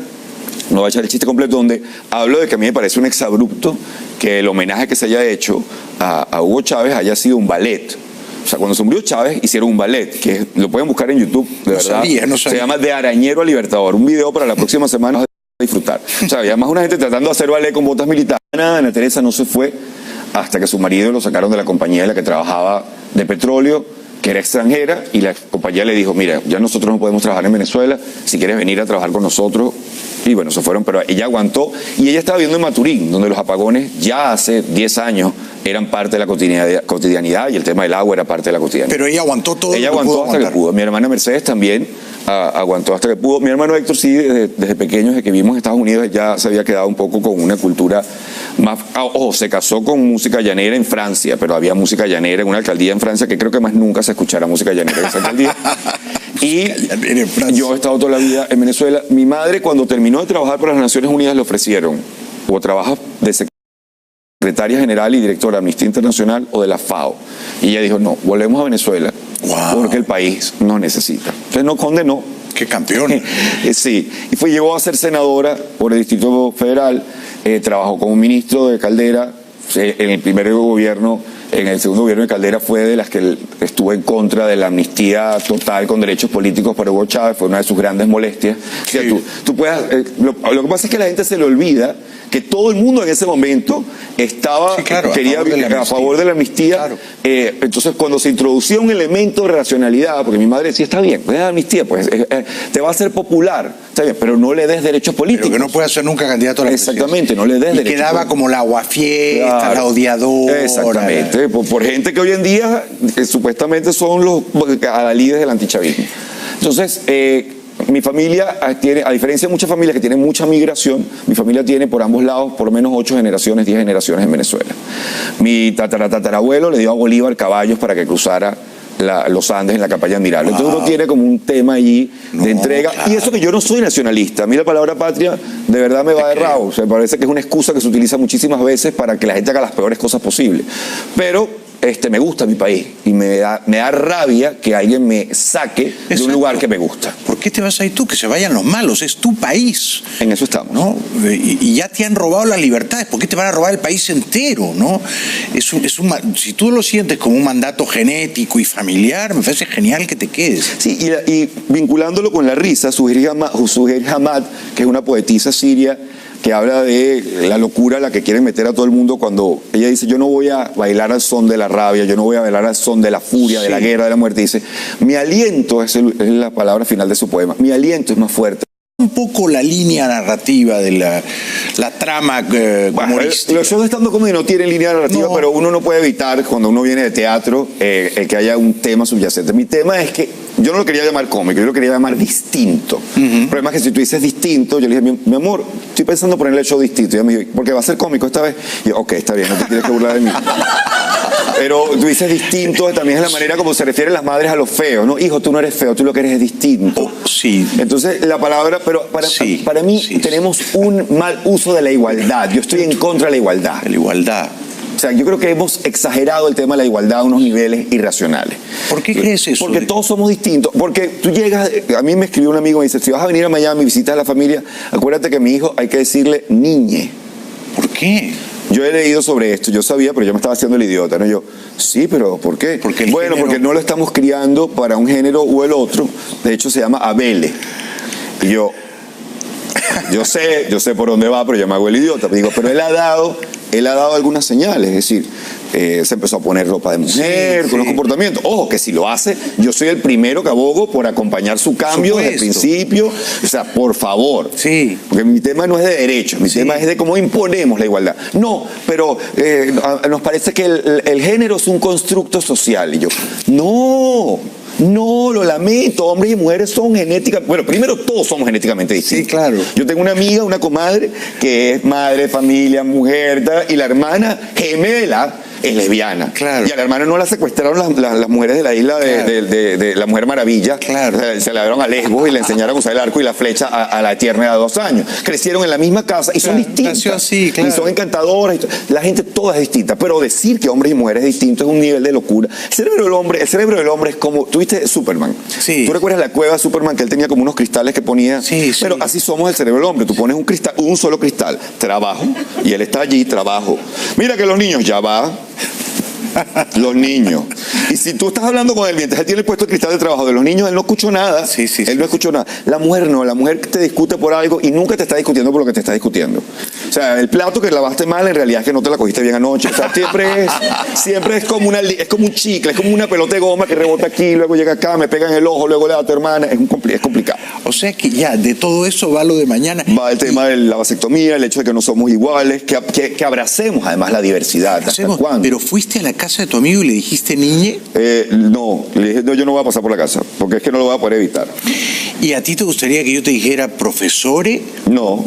no voy a echar el chiste completo, donde hablo de que a mí me parece un exabrupto que el homenaje que se haya hecho a Hugo Chávez haya sido un ballet. O sea, cuando se murió Chávez, hicieron un ballet, que lo pueden buscar en YouTube, de verdad. No sabía. Se llama De Arañero a Libertador. Un video para la próxima semana a disfrutar. O sea, había más una gente tratando de hacer ballet con botas militares. Ana Teresa no se fue hasta que su marido lo sacaron de la compañía en la que trabajaba de petróleo, que era extranjera, y la compañía le dijo, mira, ya nosotros no podemos trabajar en Venezuela, si quieres venir a trabajar con nosotros. Y bueno, se fueron, pero ella aguantó, y ella estaba viviendo en Maturín, donde los apagones ya hace 10 años eran parte de la cotidianidad, y el tema del agua era parte de la cotidianidad. Pero ella aguantó todo. Ella aguantó hasta que pudo. Mi hermana Mercedes también aguantó hasta que pudo. Mi hermano Héctor sí, desde pequeño, desde que vivimos en Estados Unidos, ya se había quedado un poco con una cultura más... Ojo, se casó con música llanera en Francia, pero había música llanera en una alcaldía en Francia que creo que más nunca se escuchará música llanera en esa alcaldía. Y yo he estado toda la vida en Venezuela. Mi madre, cuando terminó de trabajar para las Naciones Unidas, le ofrecieron o trabajas de secretaria general y directora de Amnistía Internacional o de la FAO. Y ella dijo, no, volvemos a Venezuela, porque el país nos necesita. Entonces no condenó. ¡Qué campeón! Sí, y llegó a ser senadora por el Distrito Federal, trabajó como ministro de Caldera en el primer gobierno. En el segundo gobierno de Caldera fue de las que estuvo en contra de la amnistía total con derechos políticos para Hugo Chávez, fue una de sus grandes molestias. Sí. O sea, tú puedes, lo que pasa es que a la gente se le olvida que todo el mundo en ese momento estaba, quería a favor de la amnistía. Claro. Entonces, cuando se introducía un elemento de racionalidad, porque mi madre decía, está bien, pues la amnistía, pues te va a hacer popular, está bien, pero no le des derechos políticos. Pero que no puede ser nunca candidato a la presidencia. Exactamente, no le des derechos políticos. Quedaba como la aguafiesta, claro, la odiadora. Exactamente, por gente que hoy en día supuestamente son los adalides del antichavismo. Entonces, mi familia tiene, a diferencia de muchas familias que tienen mucha migración, mi familia tiene por ambos lados por lo menos 8 generaciones, 10 generaciones en Venezuela. Mi tatarabuelo le dio a Bolívar caballos para que cruzara los Andes en la campaña Admirable. Entonces uno tiene como un tema allí de entrega. Claro. Y eso que yo no soy nacionalista. A mí la palabra patria de verdad me va de rabo. O sea, me parece que es una excusa que se utiliza muchísimas veces para que la gente haga las peores cosas posibles. Pero me gusta mi país y me da rabia que alguien me saque de un lugar que me gusta. ¿Por qué te vas a ir tú? Que se vayan los malos, es tu país. En eso estamos. ¿No? Y ya te han robado las libertades, ¿por qué te van a robar el país entero? ¿No? Si tú lo sientes como un mandato genético y familiar, me parece genial que te quedes. Sí, y vinculándolo con la risa, Suheir Hamad, que es una poetisa siria, que habla de la locura a la que quieren meter a todo el mundo cuando ella dice, yo no voy a bailar al son de la rabia, yo no voy a bailar al son de la furia, de la guerra, de la muerte. Dice, mi aliento, es la palabra final de su poema, mi aliento es más fuerte. Un poco la línea narrativa de la trama humorística. Los shows de stand-up comedy no tienen línea narrativa, pero uno no puede evitar, cuando uno viene de teatro, el que haya un tema subyacente. Mi tema es que yo no lo quería llamar cómico, yo lo quería llamar distinto. El problema es que si tú dices distinto, yo le dije, mi amor, estoy pensando ponerle el show distinto. Y ella me dijo, porque va a ser cómico esta vez. Y yo, ok, está bien, no te tienes que burlar de mí. Pero tú dices distinto, también es la manera como se refieren las madres a los feos, ¿no? Hijo, tú no eres feo, tú lo que eres es distinto. Sí. Entonces, la palabra, pero para mí tenemos un mal uso de la igualdad. Yo estoy en contra de la igualdad. La igualdad. O sea, yo creo que hemos exagerado el tema de la igualdad a unos niveles irracionales. ¿Por qué crees eso? Porque todos somos distintos. Porque tú llegas, a mí me escribió un amigo y me dice, si vas a venir a Miami y visitas a la familia, acuérdate que a mi hijo hay que decirle niñe. ¿Por qué? Yo he leído sobre esto, yo sabía, pero yo me estaba haciendo el idiota, ¿no? Yo, sí, pero ¿por qué? Porque porque no lo estamos criando para un género o el otro. De hecho, se llama Abele. Y yo sé por dónde va, pero yo me hago el idiota. Digo, pero él ha dado algunas señales, es decir, se empezó a poner ropa de mujer, con los comportamientos. Ojo, que si lo hace, yo soy el primero que abogo por acompañar su cambio desde el principio. O sea, por favor. Sí. Porque mi tema no es de derechos, mi tema es de cómo imponemos la igualdad. No, pero nos parece que el género es un constructo social. Y yo, no, lo lamento, hombres y mujeres son genéticamente... Bueno, primero todos somos genéticamente distintos. Sí, claro. Yo tengo una amiga, una comadre, que es madre, familia, mujer, y la hermana gemela es lesbiana. Claro. Y a la hermana no la secuestraron las mujeres de la isla de la Mujer Maravilla. Claro. O sea, se la dieron a Lesbos y le enseñaron a usar el arco y la flecha a la tierna de 2 años. Crecieron en la misma casa y son distintas. Nació así, claro. Y son encantadoras. La gente toda es distinta. Pero decir que hombres y mujeres es distinto es un nivel de locura. El cerebro del hombre es como... ¿Tuviste Superman? Sí. ¿Tú recuerdas la cueva de Superman que él tenía como unos cristales que ponía? Sí. Pero así somos el cerebro del hombre. Tú pones un cristal, un solo cristal, trabajo, y él está allí, trabajo. Mira que los niños, ya va. Los niños. Y si tú estás hablando con él mientras él tiene puesto el cristal de trabajo de los niños, él no escuchó nada. Él no escuchó nada. La mujer no, la mujer te discute por algo y nunca te está discutiendo por lo que te está discutiendo. O sea, el plato que lavaste mal en realidad es que no te la cogiste bien anoche. O sea, siempre es como un chicle, es como una pelota de goma que rebota aquí, luego llega acá, me pega en el ojo, luego le da a tu hermana. Es complicado. O sea que ya, de todo eso va lo de mañana. Va el tema de la vasectomía, el hecho de que no somos iguales, que abracemos además la diversidad. ¿Hasta cuándo? Pero fuiste a la casa de tu amigo y le dijiste niñe. No, le dije, no, yo no voy a pasar por la casa, porque es que no lo voy a poder evitar. ¿Y a ti te gustaría que yo te dijera profesore? No,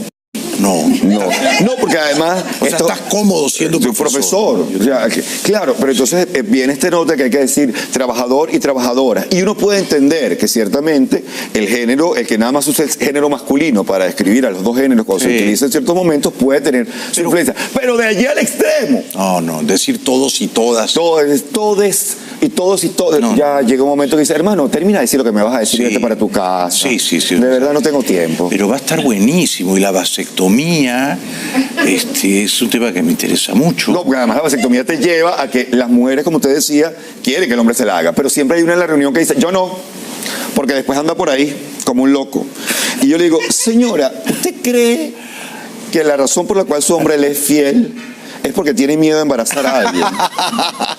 porque además... O sea, estás cómodo siendo profesor. O sea, claro, pero entonces viene este nota que hay que decir trabajador y trabajadora. Y uno puede entender que ciertamente el género, el que nada más usa el género masculino para describir a los dos géneros cuando se utiliza en ciertos momentos, puede tener su influencia. Pero de allí al extremo. No, decir todos y todas. Todes y todos y todas. No. Ya llega un momento que dice, hermano, termina de decir lo que me vas a decir, vete para tu casa. Sí. De verdad no tengo tiempo. Pero va a estar buenísimo. Y la vasectomía es un tema que me interesa mucho. No, porque además la vasectomía te lleva a que las mujeres, como usted decía, quieren que el hombre se la haga. Pero siempre hay una en la reunión que dice, yo no, porque después anda por ahí como un loco. Y yo le digo, señora, ¿usted cree que la razón por la cual su hombre le es fiel es porque tiene miedo de embarazar a alguien?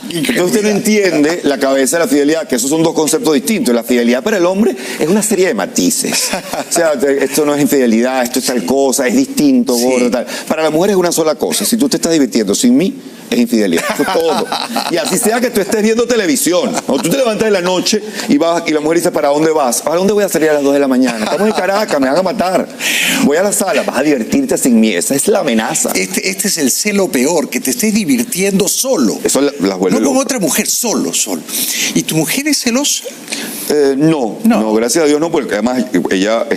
Entonces usted no entiende la cabeza de la fidelidad, que esos son dos conceptos distintos. La fidelidad para el hombre es una serie de matices. O sea, esto no es infidelidad, esto es tal cosa, es distinto, gordo, tal. Para la mujer es una sola cosa. Si tú te estás divirtiendo sin mí, es infidelidad. Eso es todo. Y así sea que tú estés viendo televisión, o tú te levantas en la noche y vas y la mujer dice, ¿para dónde vas? ¿A dónde voy a salir a las 2 de la mañana? Estamos en Caracas, me van a matar. Voy a la sala, vas a divertirte sin mí. Esa es la amenaza. Este es el celo peor, que te estés divirtiendo solo. Eso las vuelve no con loca. otra mujer, solo. ¿Y tu mujer es celosa? No, gracias a Dios no, porque además ella...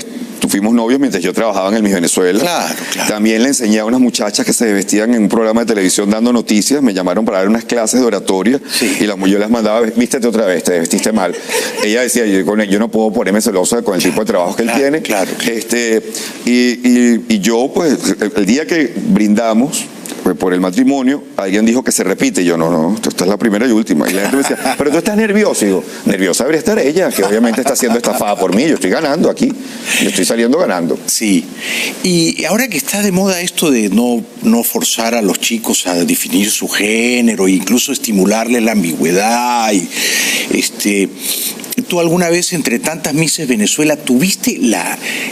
Fuimos novios mientras yo trabajaba en el Miss Venezuela. Claro. También le enseñé a unas muchachas que se vestían en un programa de televisión dando noticias. Me llamaron para dar unas clases de oratoria. Y yo las mandaba, vístete otra vez, te vestiste mal. Ella decía, yo no puedo ponerme celosa con el tipo de trabajo que él tiene. Claro. Y yo, pues, el día que brindamos, pues por el matrimonio, alguien dijo que se repite. Y yo, no, esta es la primera y última. Y la gente me decía, pero tú estás nervioso. Y digo, nerviosa debería estar ella, que obviamente está siendo estafada por mí. Yo estoy ganando aquí. Yo estoy saliendo ganando. Sí. Y ahora que está de moda esto de no forzar a los chicos a definir su género, incluso estimularles la ambigüedad, ¿tú alguna vez entre tantas Misses Venezuela tuviste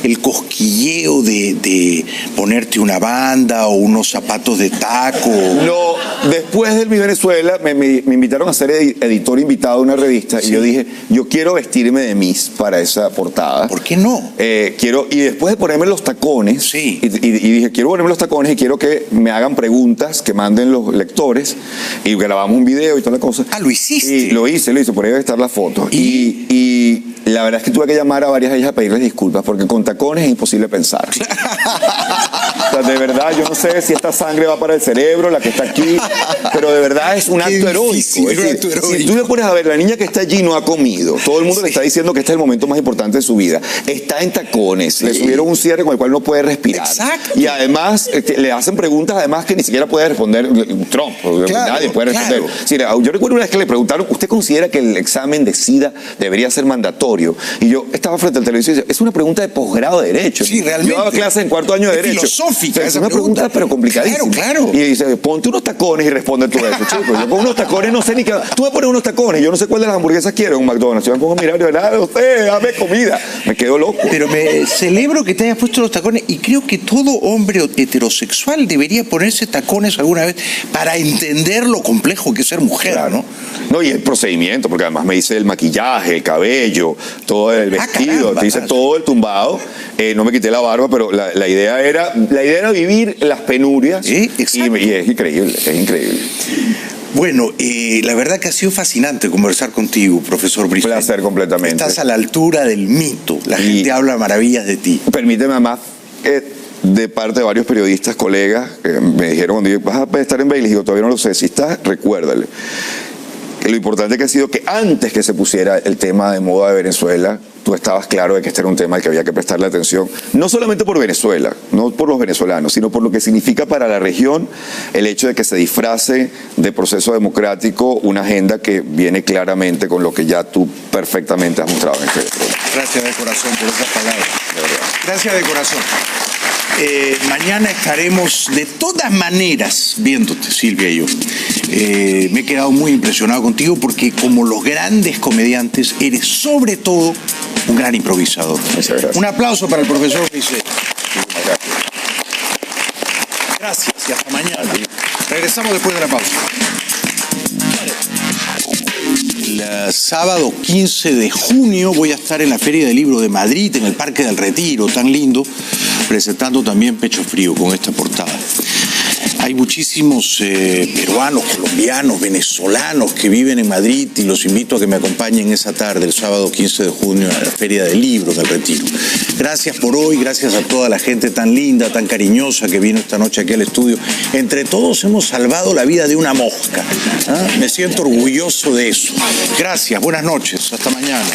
el cosquilleo de ponerte una banda o unos zapatos de taco? No, después del Miss Venezuela me invitaron a ser editor invitado de una revista. Y yo dije, yo quiero vestirme de Miss para esa portada. ¿Por qué no? Y después de ponerme los tacones, y dije, quiero ponerme los tacones y quiero que me hagan preguntas que manden los lectores y grabamos un video y toda la cosa. Lo hiciste. Y lo hice, por ahí debe estar la foto. Y la verdad es que tuve que llamar a varias de ellas a pedirles disculpas porque con tacones es imposible pensar. O sea, de verdad, yo no sé si esta sangre va para el cerebro, la que está aquí, pero de verdad es un acto heroico. Es decir, si tú le pones a ver, la niña que está allí no ha comido. Todo el mundo le está diciendo que este es el momento más importante de su vida. Está en tacones, le subieron un cierre con el cual no puede respirar. Exacto. Y además le hacen preguntas además que ni siquiera puede responder Trump. Nadie puede responder. Sí, yo recuerdo una vez que le preguntaron, ¿usted considera que el examen de SIDA debería ser mandatorio? Y yo estaba frente al televisor y decía, es una pregunta de posgrado de Derecho. Sí, realmente. Yo daba clases en cuarto año de Derecho. Filosófica. Es una pregunta, pero complicadísima. Claro. Y dice, ponte unos tacones y responde todo eso, chicos. Yo con unos tacones no sé ni qué. Tú me pones unos tacones, yo no sé cuál de las hamburguesas quiero en un McDonald's. Yo me pongo a mirar y digo, nada, usted, dame comida. Me quedo loco. Pero me celebro que te hayas puesto los tacones y creo que todo hombre heterosexual debería ponerse tacones alguna vez para entender lo complejo que es ser mujer, claro. ¿no? Y el procedimiento, porque además me hice el maquillaje, el cabello, todo el vestido, caramba, te hice todo el tumbado. No me quité la barba, pero la idea era vivir las penurias. Sí, y es increíble, es increíble. Bueno, la verdad que ha sido fascinante conversar contigo, profesor Briceño. Placer completamente. Estás a la altura del mito. La gente habla maravillas de ti. Permíteme, además, de parte de varios periodistas, colegas, que me dijeron cuando dije, vas a estar en Bailey, digo, todavía no lo sé, si estás, recuérdale. Que lo importante que ha sido que antes que se pusiera el tema de moda de Venezuela, tú estabas claro de que este era un tema al que había que prestarle atención, no solamente por Venezuela, no por los venezolanos, sino por lo que significa para la región el hecho de que se disfrace de proceso democrático una agenda que viene claramente con lo que ya tú perfectamente has mostrado en este programa. Gracias de corazón por esas palabras. De verdad. Gracias de corazón. Mañana estaremos de todas maneras viéndote, Silvia y yo. Me he quedado muy impresionado contigo porque como los grandes comediantes eres sobre todo un gran improvisador. Muchas gracias. Un aplauso para el profesor Briceño. Gracias y hasta mañana. Regresamos después de la pausa. El sábado 15 de junio voy a estar en la Feria del Libro de Madrid, en el Parque del Retiro, tan lindo, presentando también Pecho Frío con esta portada. Hay muchísimos peruanos, colombianos, venezolanos que viven en Madrid y los invito a que me acompañen esa tarde, el sábado 15 de junio, a la Feria del Libro del Retiro. Gracias por hoy, gracias a toda la gente tan linda, tan cariñosa que vino esta noche aquí al estudio. Entre todos hemos salvado la vida de una mosca. Me siento orgulloso de eso. Gracias, buenas noches, hasta mañana.